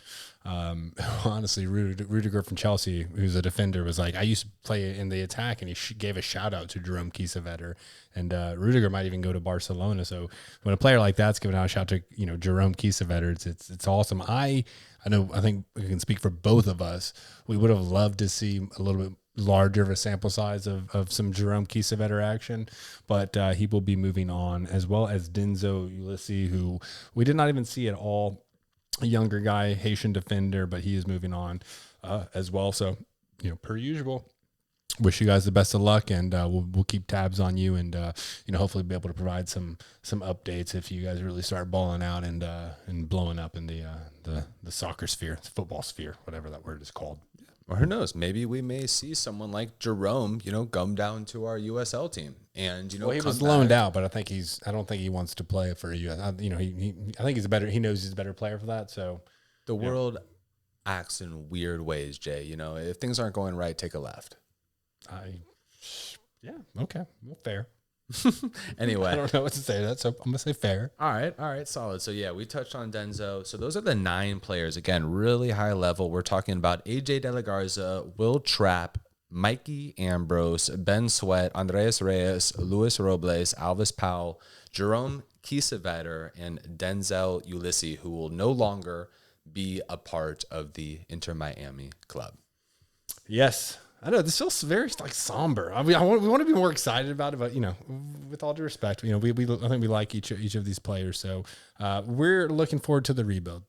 Honestly, Rudiger from Chelsea, who's a defender, was like, I used to play in the attack, and he gave a shout out to Jerome Kiesewetter. And Rudiger might even go to Barcelona. So when a player like that's giving out a shout to Jerome Kiesewetter, it's awesome. I think we can speak for both of us. We would have loved to see a little bit larger of a sample size of some Jerome Kiesewetter action, but he will be moving on, as well as Denzel Ulisi, who we did not even see at all. A younger guy, Haitian defender, but he is moving on as well. So, per usual, wish you guys the best of luck, and we'll keep tabs on you, and hopefully be able to provide some updates if you guys really start balling out and blowing up in the soccer sphere, football sphere, whatever that word is called. Or who knows? Maybe we may see someone like Jerome, come down to our USL team, and he was loaned out, but I don't think he wants to play for a US. I think he knows he's a better player for that. So the world acts in weird ways, Jay. If things aren't going right, take a left. Okay, well, fair. Anyway, I don't know what to say to that, so I'm gonna say fair. All right, solid. So we touched on Denzo. So those are the 9 players. Again, really high level. We're talking about AJ De La Garza, Will Trapp, Mikey Ambrose, Ben Sweat, Andreas Reyes, Luis Robles, Alvis Powell, Jerome Kiesewetter, and Denzel Ulisi, who will no longer be a part of the Inter Miami club. Yes. I know this feels very somber. I mean, we want to be more excited about it, but with all due respect, I think we like each of these players, so we're looking forward to the rebuild.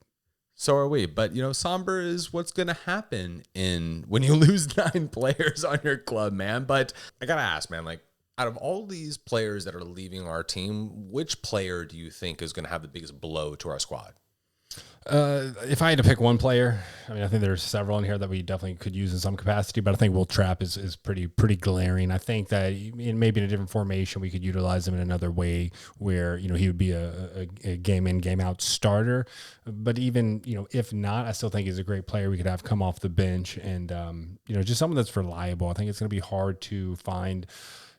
So are we, but somber is what's going to happen when you lose 9 players on your club, man. But I gotta ask, man, out of all these players that are leaving our team, which player do you think is going to have the biggest blow to our squad? If I had to pick one player, I think there's several in here that we definitely could use in some capacity, but I think Will Trapp is pretty glaring. I think that maybe in a different formation, we could utilize him in another way where, he would be a game in, game out starter. But even, if not, I still think he's a great player we could have come off the bench and, just someone that's reliable. I think it's going to be hard to find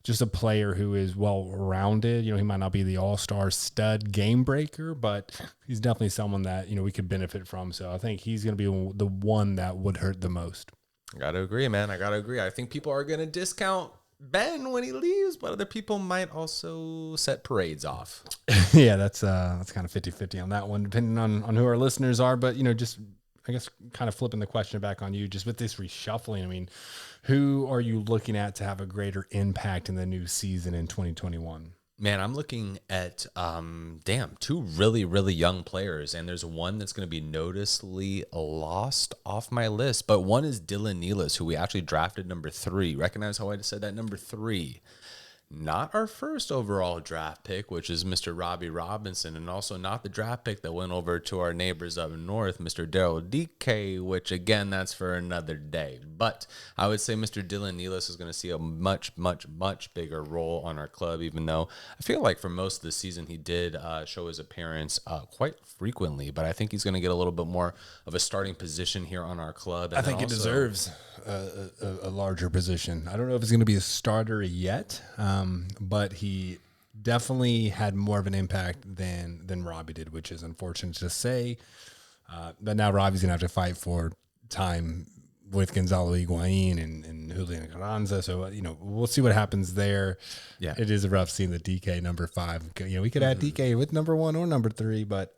just a player who is well-rounded. He might not be the all-star stud game breaker, but he's definitely someone that, we could benefit from. So I think he's going to be the one that would hurt the most. I got to agree, man. I think people are going to discount Ben when he leaves, but other people might also set parades off. Yeah, that's kind of 50-50 on that one, depending on who our listeners are. But, just I guess kind of flipping the question back on you, just with this reshuffling, who are you looking at to have a greater impact in the new season in 2021? Man, I'm looking at, 2 really, really young players, and there's one that's going to be noticeably lost off my list, but one is Dylan Nealis, who we actually drafted number 3. Recognize how I just said that, number 3. Not our first overall draft pick, which is Mr. Robbie Robinson, and also not the draft pick that went over to our neighbors up north, Mr. Daryl DK, which, again, that's for another day. But I would say Mr. Dylan Nealis is going to see a much, much, much bigger role on our club, even though I feel like for most of the season he did show his appearance quite frequently. But I think he's going to get a little bit more of a starting position here on our club. And I think he deserves a larger position. I don't know if it's going to be a starter yet, but he definitely had more of an impact than Robbie did, which is unfortunate to say. But now Robbie's going to have to fight for time with Gonzalo Higuain and Julian Carranza. So, we'll see what happens there. Yeah. It is a rough seeing the DK number 5. We could add DK with number 1 or number 3, but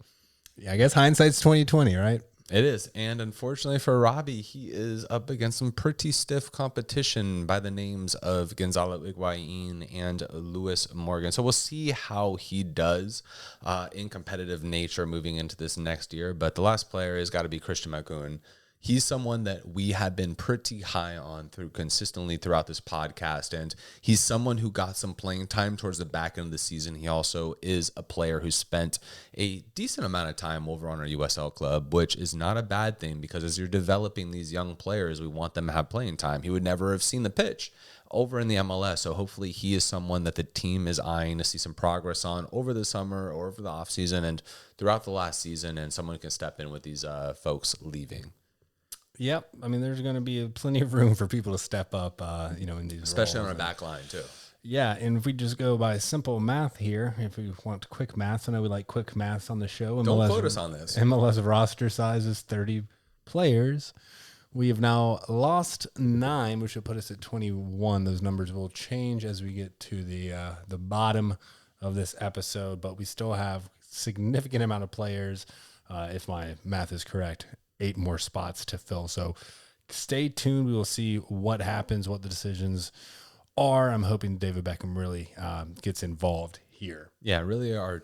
yeah, I guess hindsight's 2020, right? It is. And unfortunately for Robbie, he is up against some pretty stiff competition by the names of Gonzalo Higuain and Lewis Morgan. So we'll see how he does in competitive nature moving into this next year. But the last player has got to be Christian Makoun. He's someone that we have been pretty high on consistently throughout this podcast, and he's someone who got some playing time towards the back end of the season. He also is a player who spent a decent amount of time over on our USL club, which is not a bad thing because as you're developing these young players, we want them to have playing time. He would never have seen the pitch over in the MLS, so hopefully he is someone that the team is eyeing to see some progress on over the summer or over the offseason and throughout the last season, and someone can step in with these folks leaving. Yep. I mean, there's going to be plenty of room for people to step up, in these especially roles. on our back line, too. Yeah, and if we just go by simple math here, if we want quick math, I know we like quick maths on the show. Don't quote us on this. MLS roster size is 30 players. We have now lost 9, which would put us at 21. Those numbers will change as we get to the bottom of this episode, but we still have significant amount of players, if my math is correct, 8 more spots to fill. So stay tuned. We will see what happens, what the decisions are. I'm hoping David Beckham really gets involved here. Yeah, really our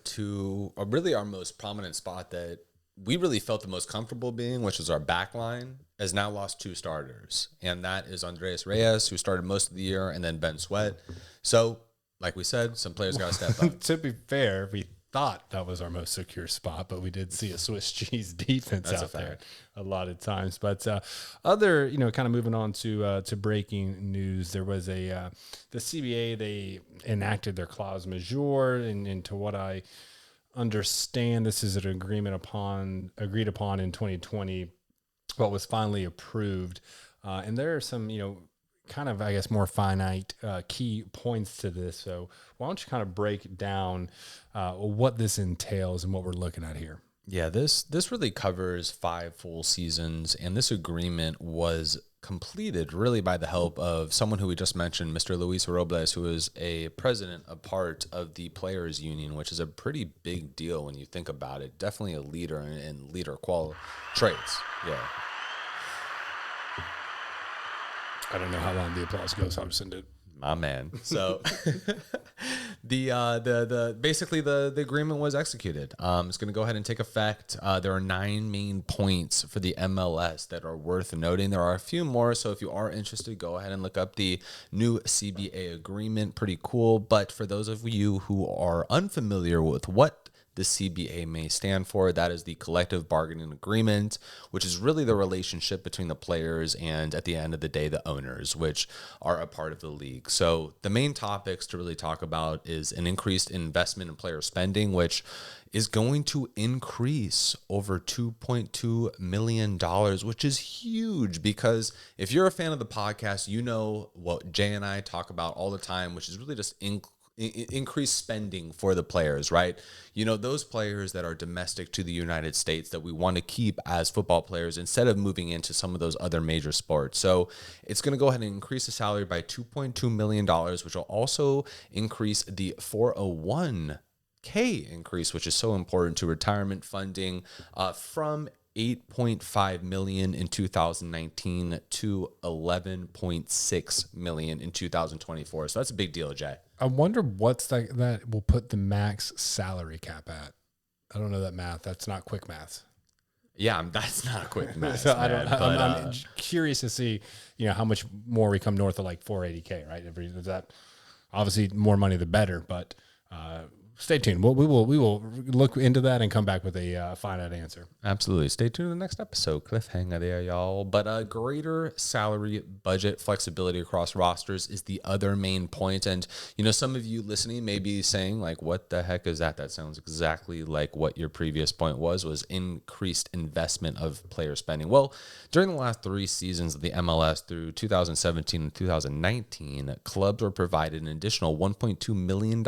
most prominent spot that we really felt the most comfortable being, which is our back line, has now lost 2 starters. And that is Andreas Reyes, who started most of the year, and then Ben Sweat. So, like we said, some players got to step up. To be fair, we thought that was our most secure spot, but we did see a Swiss cheese defense out there a lot of times. But other, kind of moving on to breaking news, there was the CBA, they enacted their clause majeure, and to what I understand, this is an agreed upon in 2020, but was finally approved. And there are some, kind of, I guess, more finite key points to this. So why don't you kind of break down what this entails and what we're looking at here? Yeah, this really covers 5 full seasons, and this agreement was completed really by the help of someone who we just mentioned, Mr. Luis Robles, who is a part of the Players Union, which is a pretty big deal when you think about it. Definitely a leader in leader quality traits. Yeah. I don't know how long the applause goes. I'll send it. My man. So basically the agreement was executed. It's going to go ahead and take effect. There are 9 main points for the MLS that are worth noting. There are a few more, so if you are interested, go ahead and look up the new CBA agreement. Pretty cool. But for those of you who are unfamiliar with what the CBA may stand for, that is the collective bargaining agreement, which is really the relationship between the players and, at the end of the day, the owners, which are a part of the league. So the main topics to really talk about is an increased investment in player spending, which is going to increase over $2.2 million, which is huge, because if you're a fan of the podcast, you know what Jay and I talk about all the time, which is really just increased spending for the players, right? Those players that are domestic to the United States that we want to keep as football players instead of moving into some of those other major sports. So it's going to go ahead and increase the salary by $2.2 million, which will also increase the 401k increase, which is so important to retirement funding, from $8.5 million in 2019 to $11.6 million in 2024. So that's a big deal, Jay. I wonder what's that will put the max salary cap at. I don't know that math. That's not quick math. Yeah, that's not quick math. So I'm curious to see, how much more we come north of like 480K, right? Is that obviously more money the better, but stay tuned. We will look into that and come back with a finite answer. Absolutely. Stay tuned to the next episode. Cliffhanger there, y'all. But greater salary budget flexibility across rosters is the other main point. And, some of you listening may be saying, like, what the heck is that? That sounds exactly like what your previous point was increased investment of player spending. Well, during the last 3 seasons of the MLS through 2017 and 2019, clubs were provided an additional $1.2 million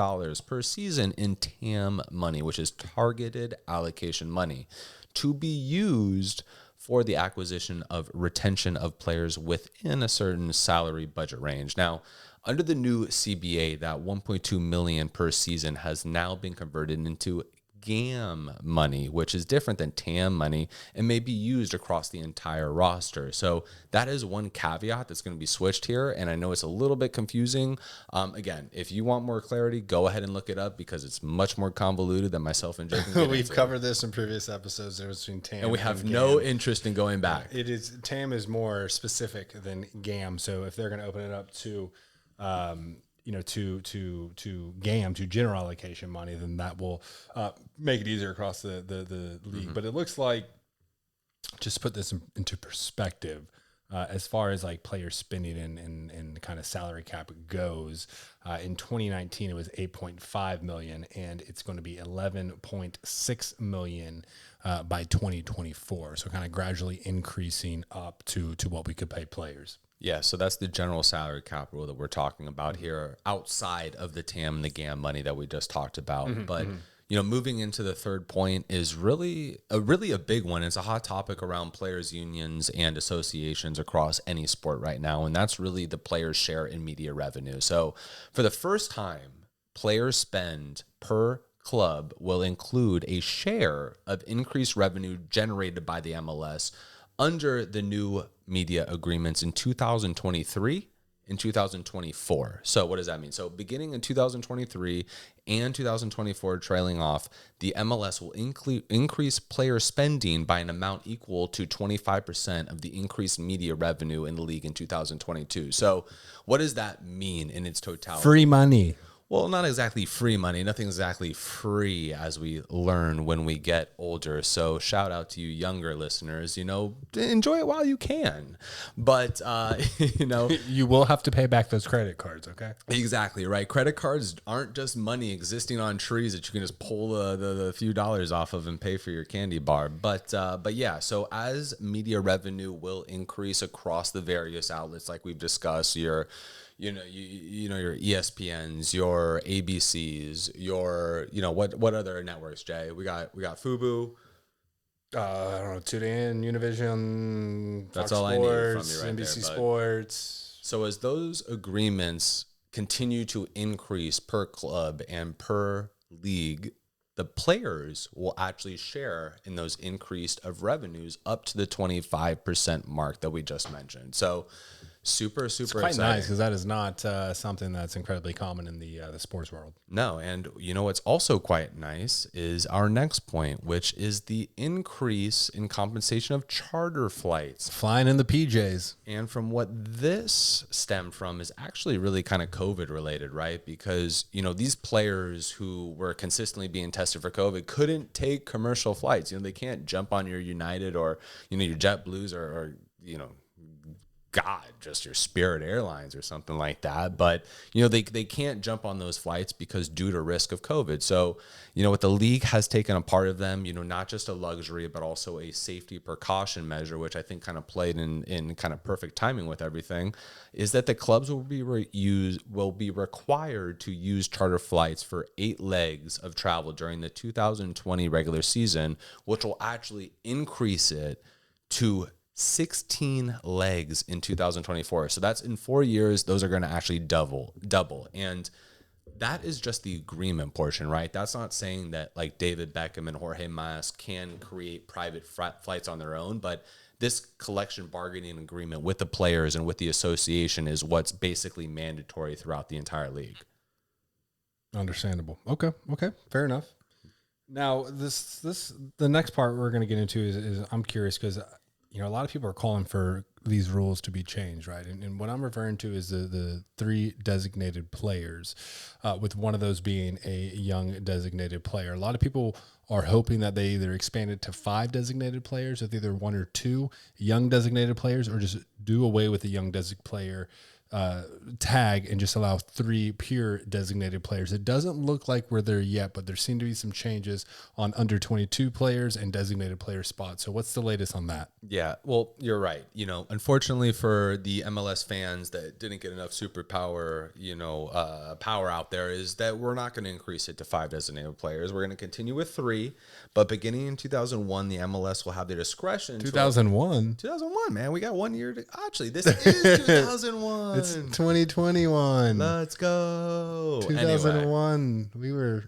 per season in TAM money, which is targeted allocation money, to be used for the acquisition of retention of players within a certain salary budget range. Now, under the new CBA, that $1.2 million per season has now been converted into GAM money, which is different than TAM money and may be used across the entire roster. So that is one caveat that's going to be switched here. And I know it's a little bit confusing. Again, if you want more clarity, go ahead and look it up because it's much more convoluted than myself and Jake. We've covered this in previous episodes. There was between TAM and we have no interest in going back. TAM is more specific than GAM. So if they're going to open it up to to GAM, to general allocation money, then that will make it easier across the league. But it looks like, just to put this into perspective, as far as like player spending and kind of salary cap goes, in 2019 it was 8.5 million, and it's going to be 11.6 million by 2024. So kind of gradually increasing up to what we could pay players. Yeah, so that's the general salary cap rule that we're talking about here, outside of the TAM and the GAM money that we just talked about. But moving into the third point is really a big one. It's a hot topic around players' unions and associations across any sport right now, and that's really the players' share in media revenue. So for the first time, players' spend per club will include a share of increased revenue generated by the MLS under the new media agreements in 2023 and 2024. So what does that mean? So beginning in 2023 and 2024, trailing off, the MLS will increase player spending by an amount equal to 25% of the increased media revenue in the league in 2022. So what does that mean in its totality? Free money. Well, not exactly free money. Nothing's exactly free, as we learn when we get older. So shout out to you younger listeners, enjoy it while you can. But, you will have to pay back those credit cards, okay? Exactly, right? Credit cards aren't just money existing on trees that you can just pull the few dollars off of and pay for your candy bar. But yeah, so as media revenue will increase across the various outlets, like we've discussed, your ESPNs, your ABCs, your what other networks, Jay? We got Fubu. I don't know, TuneIn, Univision, That's Fox all Sports, I need from you right NBC there, Sports. So as those agreements continue to increase per club and per league, the players will actually share in those increased of revenues up to the 25% mark that we just mentioned. So super It's quite exciting. nice because that is not something that's incredibly common in the sports world. No, and what's also quite nice is our next point, which is the increase in compensation of charter flights. Flying in the PJs. And from what this stemmed from is actually really kind of COVID related, right? Because, these players who were consistently being tested for COVID couldn't take commercial flights. They can't jump on your United or, your JetBlues or just your Spirit Airlines or something like that. But, they can't jump on those flights because due to risk of COVID. So, what the league has taken a part of them, not just a luxury, but also a safety precaution measure, which I think kind of played in kind of perfect timing with everything, is that the clubs will be required to use charter flights for 8 legs of travel during the 2020 regular season, which will actually increase it to 16 legs in 2024. So that's in 4 years, those are going to actually double. And that is just the agreement portion, right? That's not saying that like David Beckham and Jorge Mas can create private flights on their own, but this collection bargaining agreement with the players and with the association is what's basically mandatory throughout the entire league. Understandable. Okay. Fair enough. Now, the next part we're going to get into is I'm curious because a lot of people are calling for these rules to be changed, right? And what I'm referring to is the 3 designated players, with one of those being a young designated player. A lot of people are hoping that they either expand it to 5 designated players with either 1 or 2 young designated players, or just do away with the young designated player tag and just allow 3 pure designated players. It doesn't look like we're there yet, but there seem to be some changes on under 22 players and designated player spots. So what's the latest on that? Yeah, well, you're right. Unfortunately for the MLS fans that didn't get enough superpower, power out there, is that we're not going to increase it to 5 designated players. We're going to continue with 3, but beginning in 2001, the MLS will have the discretion. 2001? 2001, man. We got 1 year to... Actually, this is 2001. It's 2021. Let's go. 2001. Anyway.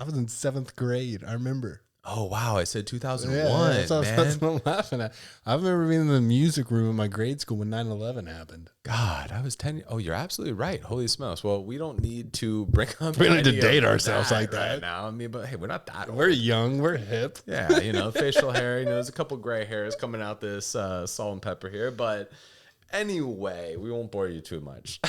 I was in 7th grade. I remember. Oh, wow. I said 2001, yeah, that's man. what I'm laughing at. I remember being in the music room in my grade school when 9/11 happened. God, I was 10. Oh, you're absolutely right. Holy smokes. Well, we don't need to bring up... We don't need to date ourselves like that. Right now. I mean, but hey, we're not that old. We're young. We're hip. Yeah, facial hair. There's a couple gray hairs coming out this salt and pepper here. But anyway, we won't bore you too much.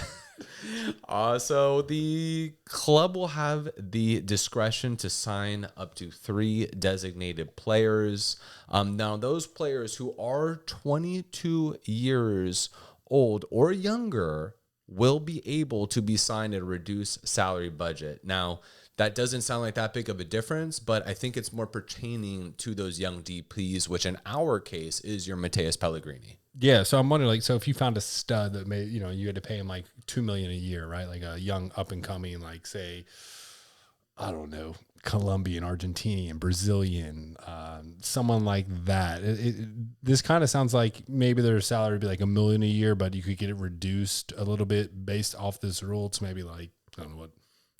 So the club will have the discretion to sign up to 3 designated players. Now, those players who are 22 years old or younger will be able to be signed at a reduced salary budget. Now, that doesn't sound like that big of a difference, but I think it's more pertaining to those young DPs, which in our case is your Mateus Pellegrini. Yeah, so I'm wondering, so if you found a stud that made, you had to pay him like $2 million a year, right? Like a young up and coming, like say, I don't know, Colombian, Argentinian, Brazilian, someone like that. This kind of sounds like maybe their salary would be like $1 million a year, but you could get it reduced a little bit based off this rule to maybe like, I don't know what,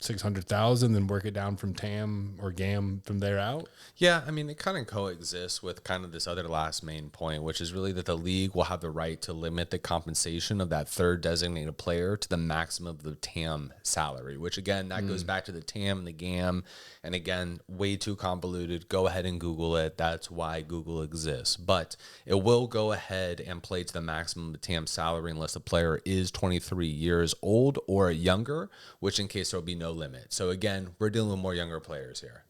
600,000, then work it down from TAM or GAM from there out. Yeah, I mean, it kind of coexists with kind of this other last main point, which is really that the league will have the right to limit the compensation of that 3rd designated player to the maximum of the TAM salary, which again, that goes back to the TAM and the GAM. And again, way too convoluted. Go ahead and Google it. That's why Google exists. But it will go ahead and play to the maximum of the TAM salary unless the player is 23 years old or younger, which in case there will be no limit. So again, we're dealing with more younger players here.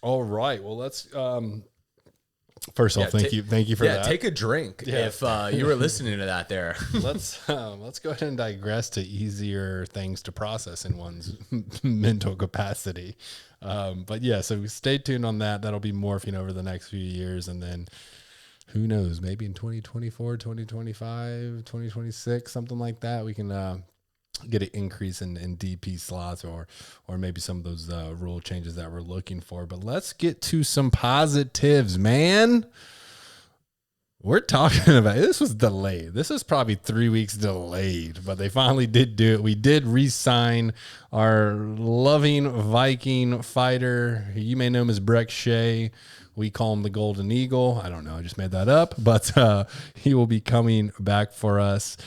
All right. Well, let's first off, thank you for that. Take a drink if you were listening to that there. Let's go ahead and digress to easier things to process in one's mental capacity. But yeah, so stay tuned on that. That'll be morphing over the next few years, and then who knows, maybe in 2024, 2025, 2026, something like that, we can get an increase in DP slots or maybe some of those rule changes that we're looking for. But let's get to some positives, man. We're talking about, this was delayed. This is probably 3 weeks delayed, but they finally did do it. We did re-sign our loving Viking fighter. You may know him as Brek Shea. We call him the Golden Eagle. I don't know. I just made that up, but he will be coming back for us.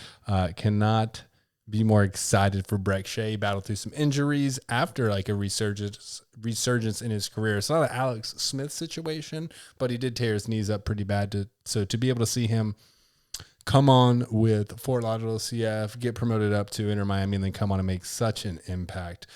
Cannot be more excited for Brek Shea. Battled through some injuries after like a resurgence in his career. It's not an Alex Smith situation, but he did tear his knees up pretty bad. So to be able to see him come on with Fort Lauderdale CF, get promoted up to Inter Miami, and then come on and make such an impact.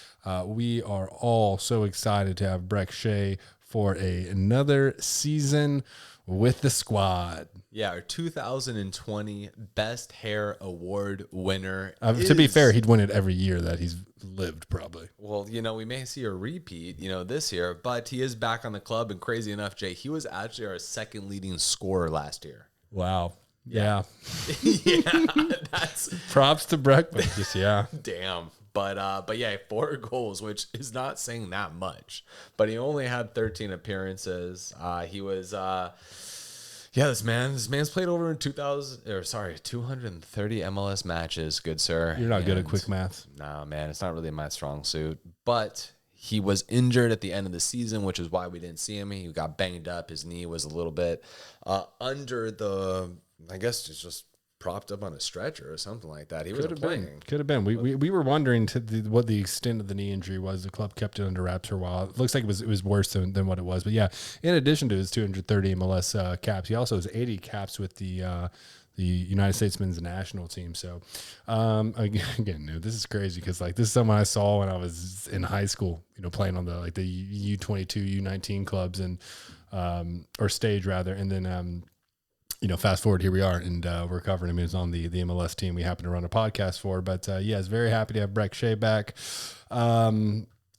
We are all so excited to have Brek Shea for another season with the squad. Yeah, our 2020 Best Hair Award winner. To be fair, he'd win it every year that he's lived, probably. Well, we may see a repeat, this year, but he is back on the club. And crazy enough, Jay, he was actually our 2nd leading scorer last year. Wow. Yeah. Yeah, that's props to Brek, but just, yeah. Damn. But yeah, 4 goals, which is not saying that much. But he only had 13 appearances. He was this man's played over 230 MLS matches, good sir. You're not good at quick math. No, man, it's not really my strong suit. But he was injured at the end of the season, which is why we didn't see him. He got banged up. His knee was a little bit under the, I guess it's just propped up on a stretcher or something like that. He wasn't playing. Could have been. We were wondering what the extent of the knee injury was. The club kept it under wraps for a while. It looks like it was worse than what it was. But yeah, in addition to his 230 MLS caps, he also has 80 caps with the the United States men's national team. So again, this is crazy because like this is someone I saw when I was in high school, playing on the U22, U19 clubs and or stage rather, and then fast forward, here we are, and we're covering him. He's on the eMLS team we happen to run a podcast for. But yes, very happy to have Brek Shea back.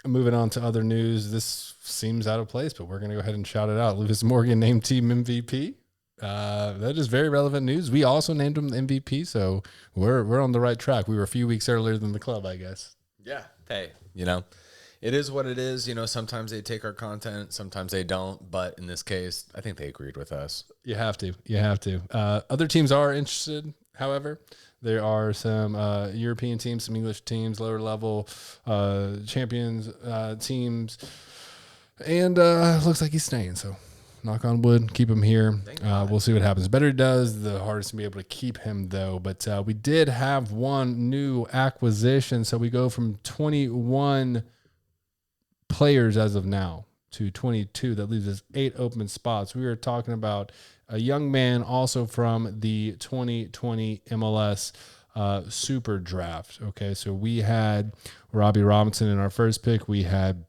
Moving on to other news, this seems out of place, but we're going to go ahead and shout it out. Lewis Morgan named team MVP. That is very relevant news. We also named him MVP, so we're on the right track. We were a few weeks earlier than the club, I guess. Yeah. Hey, it is what it is. Sometimes they take our content, sometimes they don't. But in this case, I think they agreed with us. You have to. Other teams are interested, however. There are some European teams, some English teams, lower level champions teams. And looks like he's staying, so knock on wood, keep him here. We'll see what happens. The better he does, the hardest to be able to keep him, though. But we did have one new acquisition, so we go from 21 players as of now to 22. That leaves us 8 open spots. We were talking about a young man also from the 2020 MLS Super Draft. Okay, so we had Robbie Robinson in our first pick. We had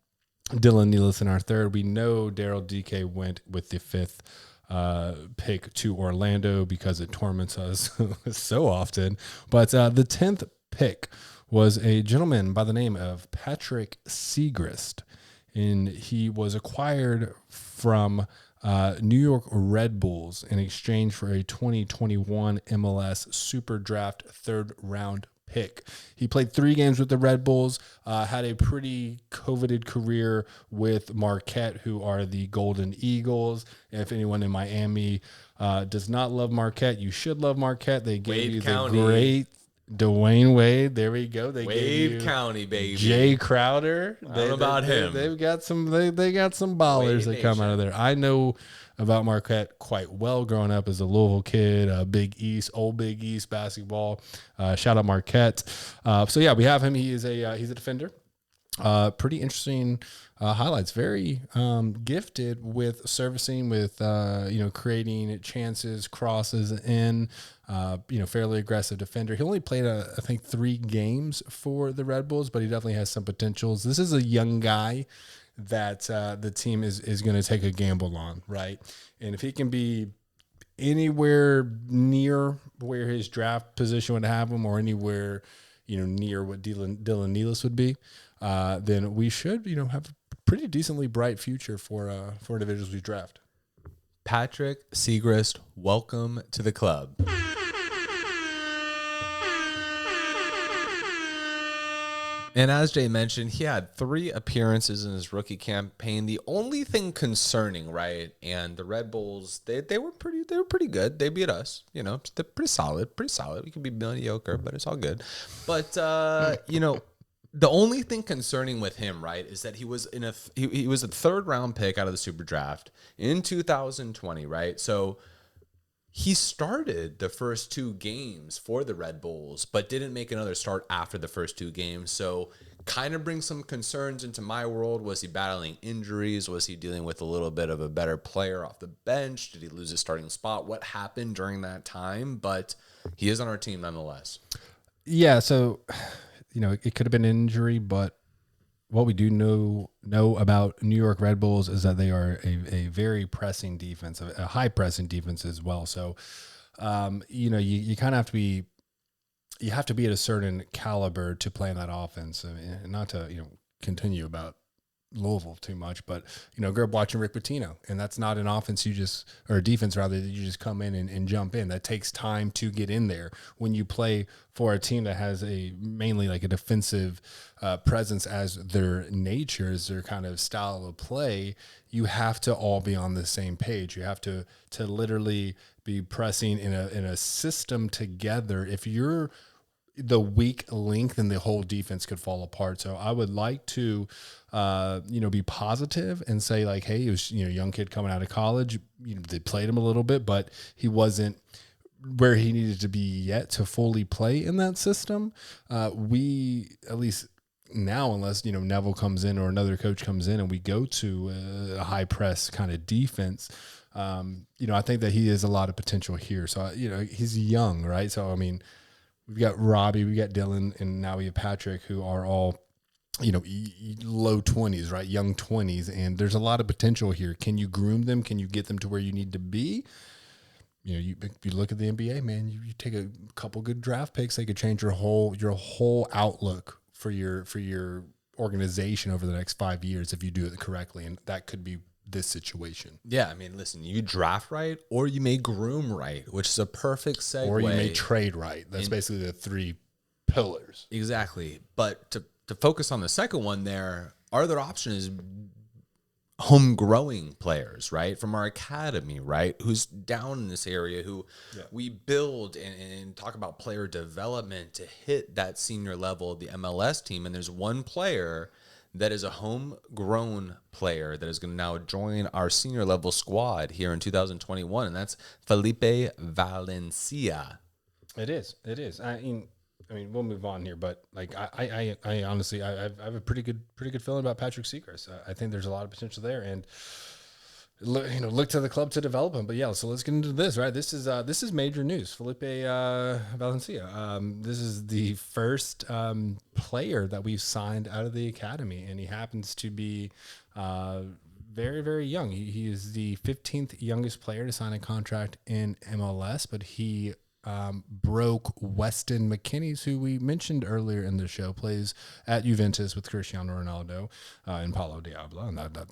Dylan Nealis in our third. We know Daryl DK went with the 5th pick to Orlando because it torments us so often. But the 10th pick was a gentleman by the name of Patrick Seagrist, and he was acquired from New York Red Bulls in exchange for a 2021 MLS Super Draft 3rd round pick. He played 3 games with the Red Bulls, had a pretty coveted career with Marquette, who are the Golden Eagles. If anyone in Miami does not love Marquette, you should love Marquette. They gave you the great Dwayne Wade. There we go. They gave you County, baby. Jay Crowder. I don't know about him. They've got some. They got some ballers that come out of there. I know about Marquette quite well growing up as a Louisville kid. Old Big East basketball. Shout out Marquette. So yeah, we have him. He's a defender. Pretty interesting highlights. Very gifted with servicing, with creating chances, crosses in. Fairly aggressive defender. He only played, I think, 3 games for the Red Bulls, but he definitely has some potentials. This is a young guy that the team is going to take a gamble on, right? And if he can be anywhere near where his draft position would have him, or anywhere near what Dylan Nealis would be, then we should have a pretty decently bright future for individuals we draft. Patrick Seagrist, welcome to the club. And as Jay mentioned, he had 3 appearances in his rookie campaign. The only thing concerning, right? And the Red Bulls, they were pretty good. They beat us. They're pretty solid. We can be mediocre, but it's all good. But the only thing concerning with him, right, is that he was he was a 3rd round pick out of the Super Draft in 2020, right? So he started the first 2 games for the Red Bulls, but didn't make another start after the first 2 games. So kind of brings some concerns into my world. Was he battling injuries? Was he dealing with a little bit of a better player off the bench? Did he lose his starting spot? What happened during that time? But he is on our team nonetheless. Yeah, so it could have been an injury, but what we do know about New York Red Bulls is that they are a very pressing defense, a high pressing defense as well. So, you kind of have to be, at a certain caliber to play in that offense. I mean, not to continue about Louisville too much, but grew up watching Rick Pitino, and that's not an offense or a defense rather, that you just come in and jump in. That takes time to get in there. When you play for a team that has mainly like a defensive presence as their nature, as their kind of style of play, you have to all be on the same page. You have to literally be pressing in a system together. If you're the weak link, then the whole defense could fall apart. So I would like to, be positive and say like, hey, he was, a young kid coming out of college. They played him a little bit, but he wasn't where he needed to be yet to fully play in that system. We, at least now, unless, Neville comes in or another coach comes in and we go to a high press kind of defense, I think that he has a lot of potential here. So, he's young, right? So, I mean, we've got Robbie, we got Dylan, and now we have Patrick, who are all, low 20s, right? Young 20s. And there's a lot of potential here. Can you groom them? Can you get them to where you need to be? If you look at the NBA, man, you take a couple good draft picks, they could change your whole outlook for your organization over the next 5 years if you do it correctly. And that could be this situation. Yeah, I mean, listen, you draft right or you may groom right, which is a perfect segue. Or you may trade right. That's basically the 3 pillars. Exactly. But to focus on the second one there, our other option is home-growing players, right, from our academy, right, who's down in this area, who we build and talk about player development to hit that senior level of the MLS team. And there's one player that is a homegrown player that is going to now join our senior level squad here in 2021, and that's Felipe Valencia. It is. I mean, we'll move on here, but like I honestly, I have a pretty good feeling about Patrick Seagrist. I think there's a lot of potential there, and look to the club to develop him. But yeah, so let's get into this. Right, this is major news. Felipe Valencia. This is the first player that we've signed out of the academy, and he happens to be very, very young. He is the 15th youngest player to sign a contract in MLS, but he broke Weston McKennie's, who we mentioned earlier in the show, plays at Juventus with Cristiano Ronaldo and Paulo Diablo, and that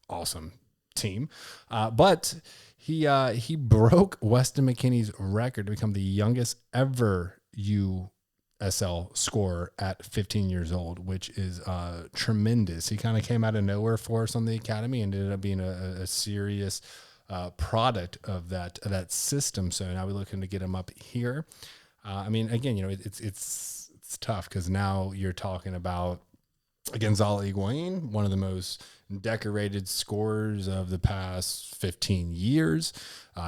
awesome team. But he broke Weston McKennie's record to become the youngest ever USL scorer at 15 years old, which is tremendous. He kind of came out of nowhere for us on the academy and ended up being a serious product of that system. So now we're looking to get him up here. I mean, again, it's tough because now you're talking about Gonzalo Higuain, one of the most decorated scorers of the past 15 years.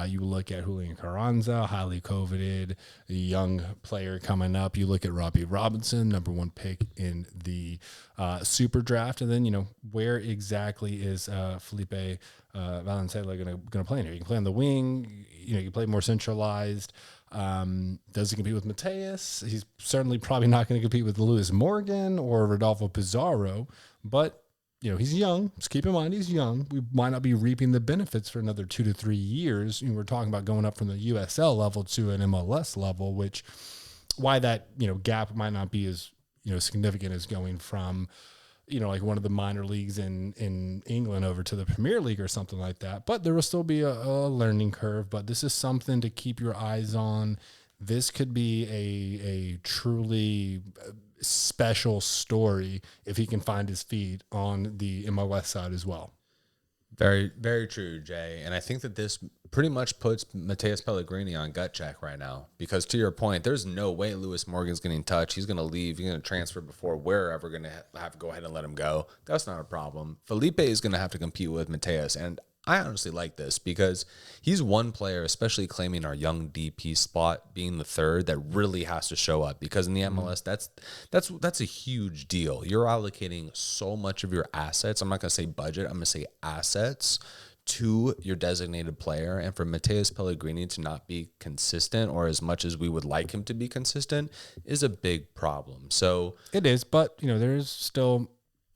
You look at Julian Carranza, highly coveted, a young player coming up. You look at Robbie Robinson, number 1 pick in the super draft. And then, where exactly is Felipe Valencia going to play in here? You can play on the wing. You can play more centralized. Does he compete with Mateus? He's certainly probably not going to compete with Lewis Morgan or Rodolfo Pizarro, but he's young. Just keep in mind he's young. We might not be reaping the benefits for another 2 to 3 years. We're talking about going up from the USL level to an MLS level, which why that gap might not be as significant as going from like one of the minor leagues in England over to the Premier League or something like that. But there will still be a learning curve. But this is something to keep your eyes on. This could be a truly special story if he can find his feet on the MLS side as well. Very, very true, Jay. And I think that this pretty much puts Mateus Pellegrini on gut check right now. Because to your point, there's no way Lewis Morgan's getting touched. He's going to leave. He's going to transfer before we're ever going to have to go ahead and let him go. That's not a problem. Felipe is going to have to compete with Mateus. And I honestly like this because he's one player, especially claiming our young DP spot, being the third, that really has to show up. Because in the MLS, that's a huge deal. You're allocating so much of your assets. I'm not going to say budget. I'm going to say assets to your designated player. And for Mateus Pellegrini to not be consistent, or as much as we would like him to be consistent, is a big problem. So it is, but there's still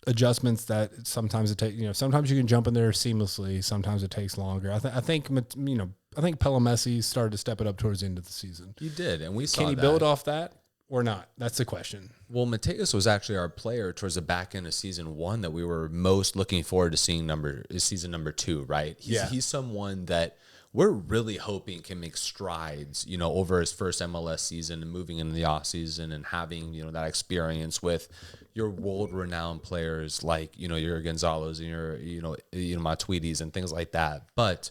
adjustments that sometimes it takes. Sometimes you can jump in there seamlessly. Sometimes it takes longer. I think Pellemesi started to step it up towards the end of the season. He did, and we saw. Can he build off that or not? That's the question. Well, Mateus was actually our player towards the back end of season 1 that we were most looking forward to seeing season number 2, right? He's someone that we're really hoping can make strides, over his first MLS season and moving into the off season and having, that experience with your world-renowned players like, your Gonzalos and your Matuidis and things like that. But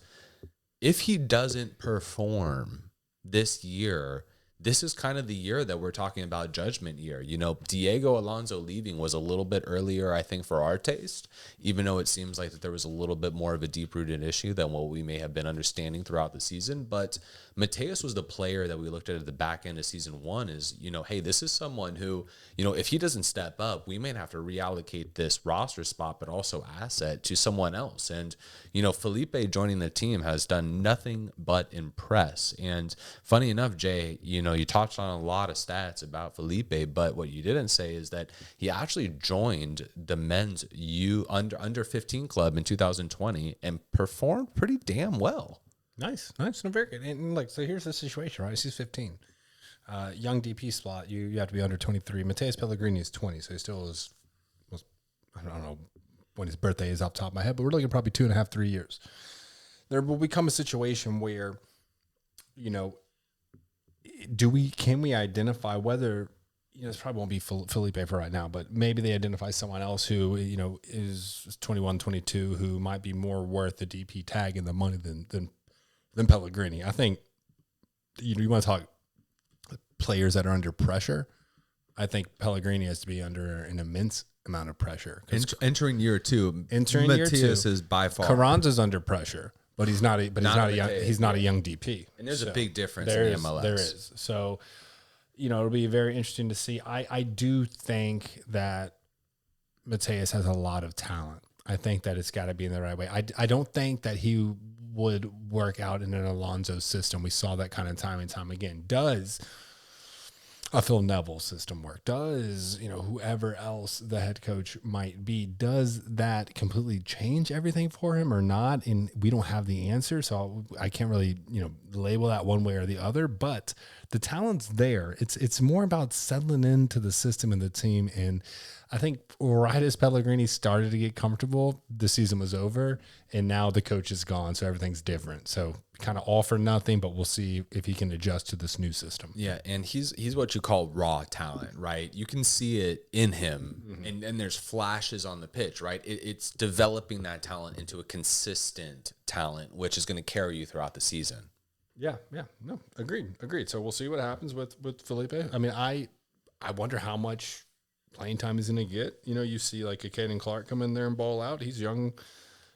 if he doesn't perform this year, this is kind of the year that we're talking about judgment year. Diego Alonso leaving was a little bit earlier, I think, for our taste, even though it seems like that there was a little bit more of a deep-rooted issue than what we may have been understanding throughout the season. But Mateus was the player that we looked at the back end of season 1 is, hey, this is someone who, if he doesn't step up, we may have to reallocate this roster spot, but also asset to someone else. And, Felipe joining the team has done nothing but impress. And funny enough, Jay, you touched on a lot of stats about Felipe, but what you didn't say is that he actually joined the men's under 15 club in 2020 and performed pretty damn well. Nice. No, very good. And look, so here's the situation, right? He's 15. Young DP slot, you have to be under 23. Mateus Pellegrini is 20, so he still was I don't know when his birthday is off the top of my head, but we're looking at probably 2.5, 3 years. There will become a situation where, can we identify whether, this probably won't be Felipe for right now, but maybe they identify someone else who, is 21, 22, who might be more worth the DP tag and the money than Pellegrini. I think, you want to talk players that are under pressure. I think Pellegrini has to be under an immense amount of pressure. Entering year 2, Mateus is by far. Carranza's under pressure, but he's not a young DP. And there's a big difference in the MLS. There is. So, it'll be very interesting to see. I do think that Mateus has a lot of talent. I think that it's got to be in the right way. I don't think that he would work out in an Alonso system. We saw that kind of time and time again. Does a Phil Neville system work? Does, whoever else the head coach might be, does that completely change everything for him or not? And we don't have the answer, so I can't really, label that one way or the other, but the talent's there. It's more about settling into the system and the team. And I think right as Pellegrini started to get comfortable, the season was over, and now the coach is gone, so everything's different. So kind of all for nothing, but we'll see if he can adjust to this new system. Yeah, and he's what you call raw talent, right? You can see it in him, and there's flashes on the pitch, right? It's developing that talent into a consistent talent, which is going to carry you throughout the season. Yeah, no, agreed. So we'll see what happens with Felipe. I mean, I wonder how much playing time he's going to get. You see like a Caden Clark come in there and ball out. He's young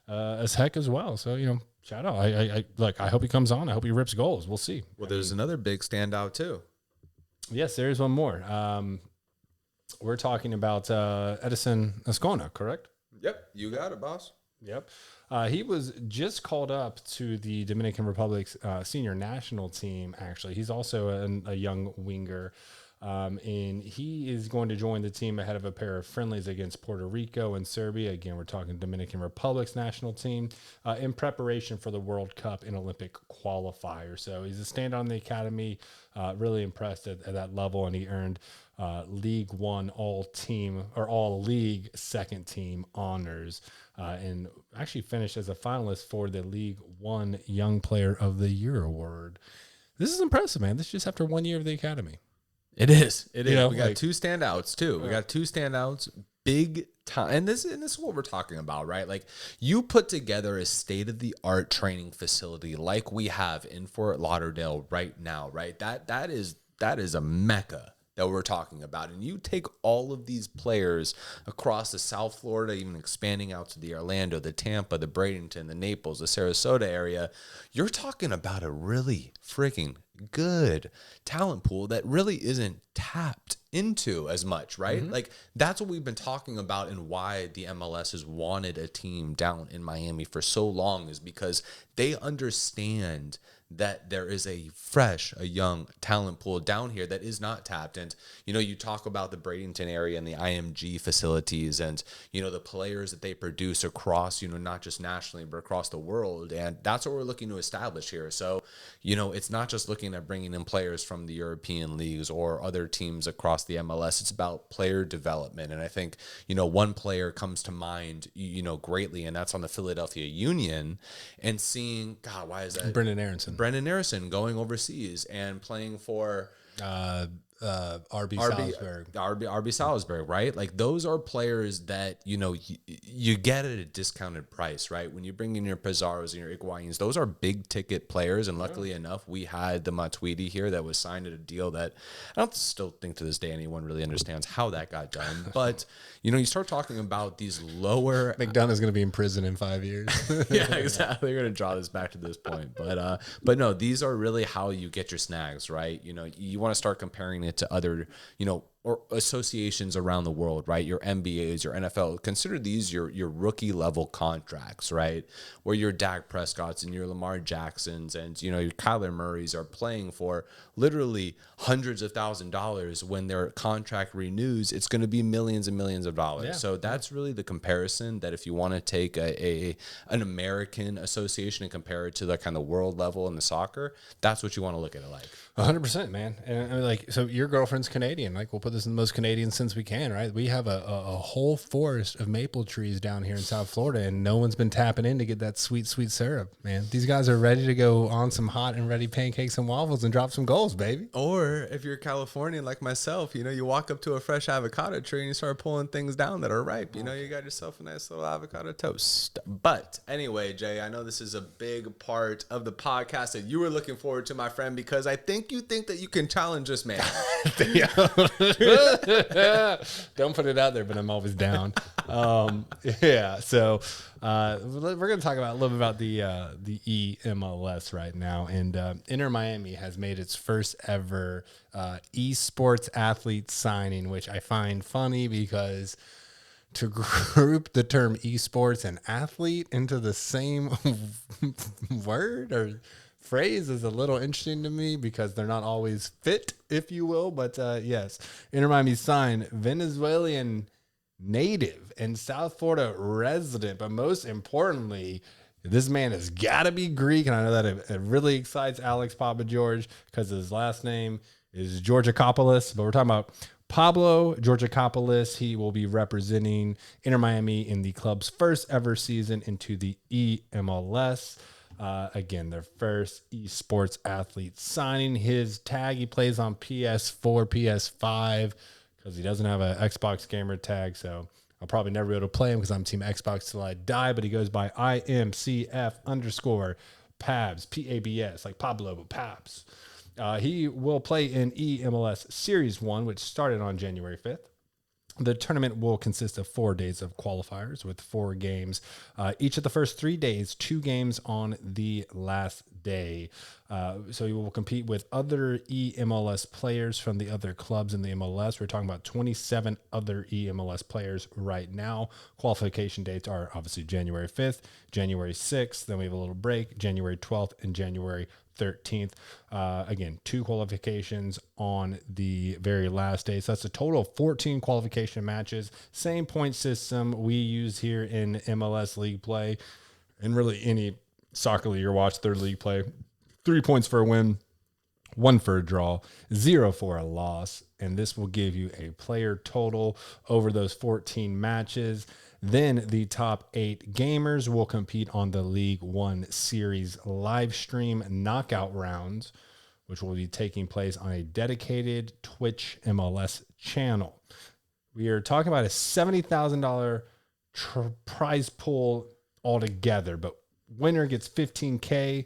as heck as well. So, shout out. I hope he comes on. I hope he rips goals. We'll see. Well, there's another big standout too. Yes, there is one more. We're talking about Edison Ascona, correct? Yep, you got it, boss. Yep. He was just called up to the Dominican Republic's senior national team, actually. He's also a young winger. And he is going to join the team ahead of a pair of friendlies against Puerto Rico and Serbia. Again, we're talking Dominican Republic's national team in preparation for the World Cup and Olympic qualifier. So he's a standout in the academy, really impressed at that level, and he earned League One all league second team honors, and actually finished as a finalist for the League One Young Player of the Year award. This is impressive, man. This is just after 1 year of the academy. It is. We got two standouts too. We got two standouts, big time. And this is what we're talking about, right? Like, you put together a state-of-the-art training facility like we have in Fort Lauderdale right now, right? That is a mecca that we're talking about. And you take all of these players across the South Florida, even expanding out to the Orlando, the Tampa, the Bradenton, the Naples, the Sarasota area, you're talking about a really freaking good talent pool that really isn't tapped into as much, right? Like, that's what we've been talking about, and why the MLS has wanted a team down in Miami for so long, is because they understand that there is a young talent pool down here that is not tapped. And, you talk about the Bradenton area and the IMG facilities and, the players that they produce across, not just nationally, but across the world. And that's what we're looking to establish here. So, it's not just looking at bringing in players from the European leagues or other teams across the MLS. It's about player development. And I think, one player comes to mind, greatly, and that's on the Philadelphia Union, and seeing, God, why is that? Brendan Aronson going overseas and playing for RB Salisbury. RB Salisbury, right? Like those are players that, you get at a discounted price, right? When you bring in your Pizarros and your Higuains, those are big ticket players. And luckily enough, we had the Matuidi here that was signed at a deal that I don't still think to this day anyone really understands how that got done. But, you start talking about these lower... McDonough's going to be in prison in 5 years. Yeah, exactly. They're going to draw this back to this point. But no, these are really how you get your snags, right? You want to start comparing it to other, or associations around the world, right? Your NBAs, your NFL. Consider these your rookie level contracts, right? Where your Dak Prescotts and your Lamar Jacksons and your Kyler Murrays are playing for literally hundreds of $1,000s. When their contract renews, it's going to be millions and millions of dollars. Yeah. So that's really the comparison. That if you want to take an American association and compare it to the kind of world level in the soccer, that's what you want to look at it like. 100%, man. And so your girlfriend's Canadian. Like, we'll put this in the most Canadian sense we can, right? We have a whole forest of maple trees down here in South Florida, and no one's been tapping in to get that sweet, sweet syrup, man. These guys are ready to go on some hot and ready pancakes and waffles and drop some goals, baby. Or if you're Californian like myself, you walk up to a fresh avocado tree and you start pulling things down that are ripe. You got yourself a nice little avocado toast. But anyway, Jay, I know this is a big part of the podcast that you were looking forward to, my friend, because I think you think that you can challenge this man. Don't put it out there, but I'm always down. Yeah. So we're going to talk about a little bit about the eMLS right now. And Inter Miami has made its first ever esports athlete signing, which I find funny because to group the term esports and athlete into the same word or phrase is a little interesting to me because they're not always fit, if you will. But yes, Inter Miami signed Venezuelan native and South Florida resident. But most importantly, this man has got to be Greek. And I know that it really excites Alex Papa George because his last name is Georgakopoulos. But we're talking about Pablo Georgakopoulos. He will be representing Inter Miami in the club's first ever season into the eMLS. Again, their first esports athlete signing. His tag, he plays on PS4, PS5, because he doesn't have an Xbox gamer tag. So I'll probably never be able to play him because I'm Team Xbox till I die. But he goes by IMCF_Pabs, Pabs, like Pablo, but Pabs. He will play in eMLS Series 1, which started on January 5th. The tournament will consist of 4 days of qualifiers with 4 games. Each of the first 3 days, 2 games on the last day. So he will compete with other eMLS players from the other clubs in the MLS. We're talking about 27 other eMLS players right now. Qualification dates are obviously January 5th, January 6th. Then we have a little break, January 12th and January 13th. Again, 2 qualifications on the very last day. So that's a total of 14 qualification matches. Same point system we use here in MLS league play and really any soccer league or watch their league play. 3 points for a win, 1 for a draw, 0 for a loss. And this will give you a player total over those 14 matches. Then the top 8 gamers will compete on the League One Series live stream knockout rounds, which will be taking place on a dedicated Twitch MLS channel. We are talking about a $70,000 prize pool altogether, but winner gets $15K,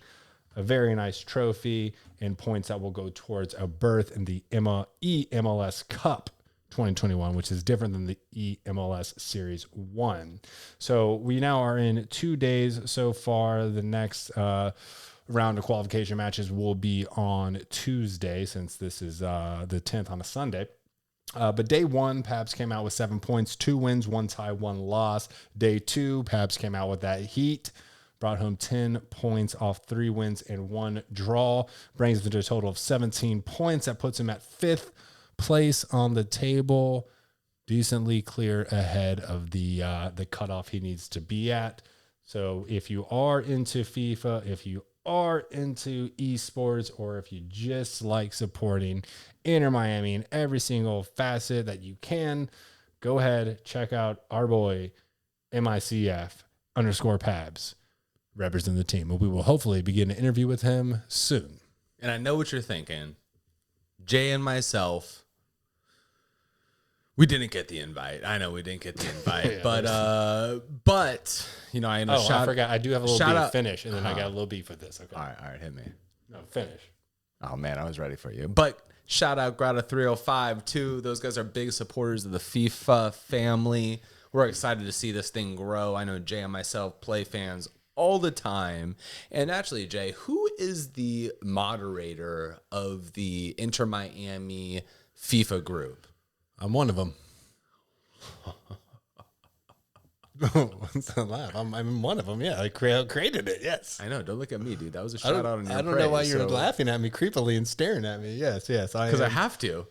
a very nice trophy, and points that will go towards a berth in the eMLS Cup 2021, which is different than the eMLS Series 1. So we now are in 2 days so far. The next round of qualification matches will be on Tuesday, since this is the 10th on a Sunday. But day 1, Pabs came out with 7 points, 2 wins, 1 tie, 1 loss. Day 2, Pabs came out with that heat, brought home 10 points off 3 wins and 1 draw, brings him to a total of 17 points. That puts him at 5th place on the table, decently clear ahead of the cutoff he needs to be at. So if you are into FIFA, if you are into esports, or if you just like supporting Inter Miami in every single facet that you can, go ahead, check out our boy MICF_Pabs representing the team. We will hopefully begin an interview with him soon. And I know what you're thinking. Jay and myself, we didn't get the invite. I know we didn't get the invite, Yeah, but you know, I know. I forgot. I do have a little beef. out. Finish, and then I got a little beef with this. Okay. All right, hit me. No, finish. Oh man, I was ready for you. But shout out Grata 305 too. Those guys are big supporters of the FIFA family. We're excited to see this thing grow. I know Jay and myself play fans all the time. And actually, Jay, who is the moderator of the Inter Miami FIFA group? I'm one of them. What's the laugh? I'm one of them. Yeah, I created it. Yes. I know. Don't look at me, dude. That was a shout out on your I don't know why you're laughing at me creepily and staring at me. Yes. Because I have to.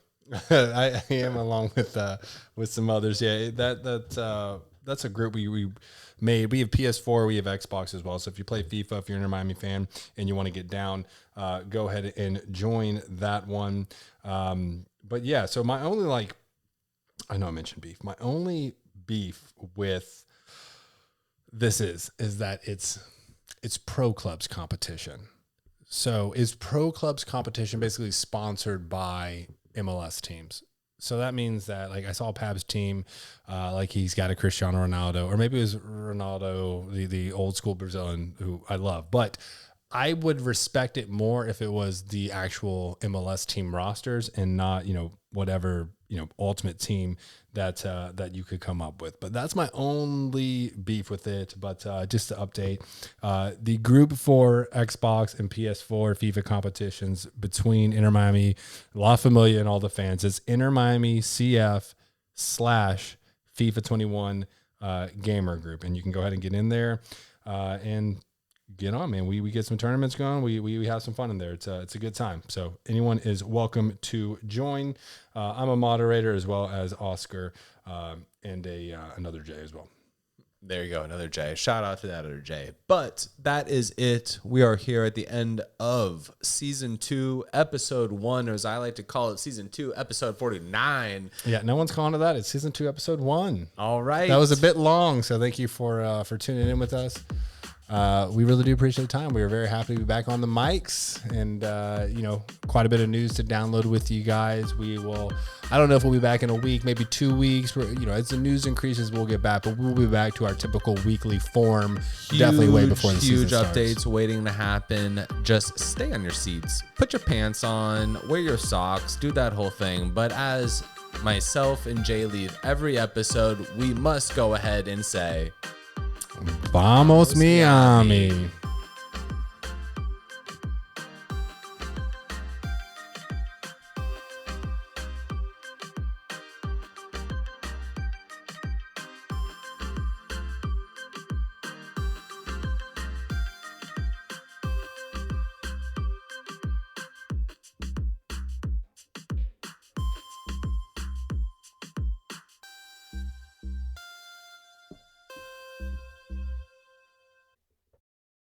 I am along with some others. Yeah, that's a group we made. We have PS4, we have Xbox as well. So if you play FIFA, if you're an Inter Miami fan and you want to get down, go ahead and join that one. But yeah, so my only I know I mentioned beef. My only beef with this is that it's pro clubs competition. So is pro clubs competition basically sponsored by MLS teams? So that means that I saw Pab's team, he's got a Cristiano Ronaldo, or maybe it was Ronaldo, the old school Brazilian who I love, but I would respect it more if it was the actual MLS team rosters and not, whatever, ultimate team that you could come up with. But that's my only beef with it. But just to update, the group for Xbox and PS4 FIFA competitions between Inter Miami, La Familia, and all the fans is Inter Miami CF / FIFA 21 gamer group. And you can go ahead and get in there and get on, man. We get some tournaments going. We have some fun in there. It's a good time. So anyone is welcome to join. I'm a moderator as well as Oscar and another Jay as well. There you go, another Jay. Shout out to that other Jay. But that is it. We are here at the end of season 2, episode 1, or as I like to call it, season 2, episode 49. Yeah, no one's calling it that. It's season 2, episode 1. All right. That was a bit long, so thank you for tuning in with us. We really do appreciate the time. We are very happy to be back on the mics and, quite a bit of news to download with you guys. I don't know if we'll be back in a week, maybe 2 weeks. As the news increases, we'll get back, but we'll be back to our typical weekly form. Definitely way before the season starts. Huge updates waiting to happen. Just stay on your seats, put your pants on, wear your socks, do that whole thing. But as myself and Jay leave every episode, we must go ahead and say, Vamos Miami.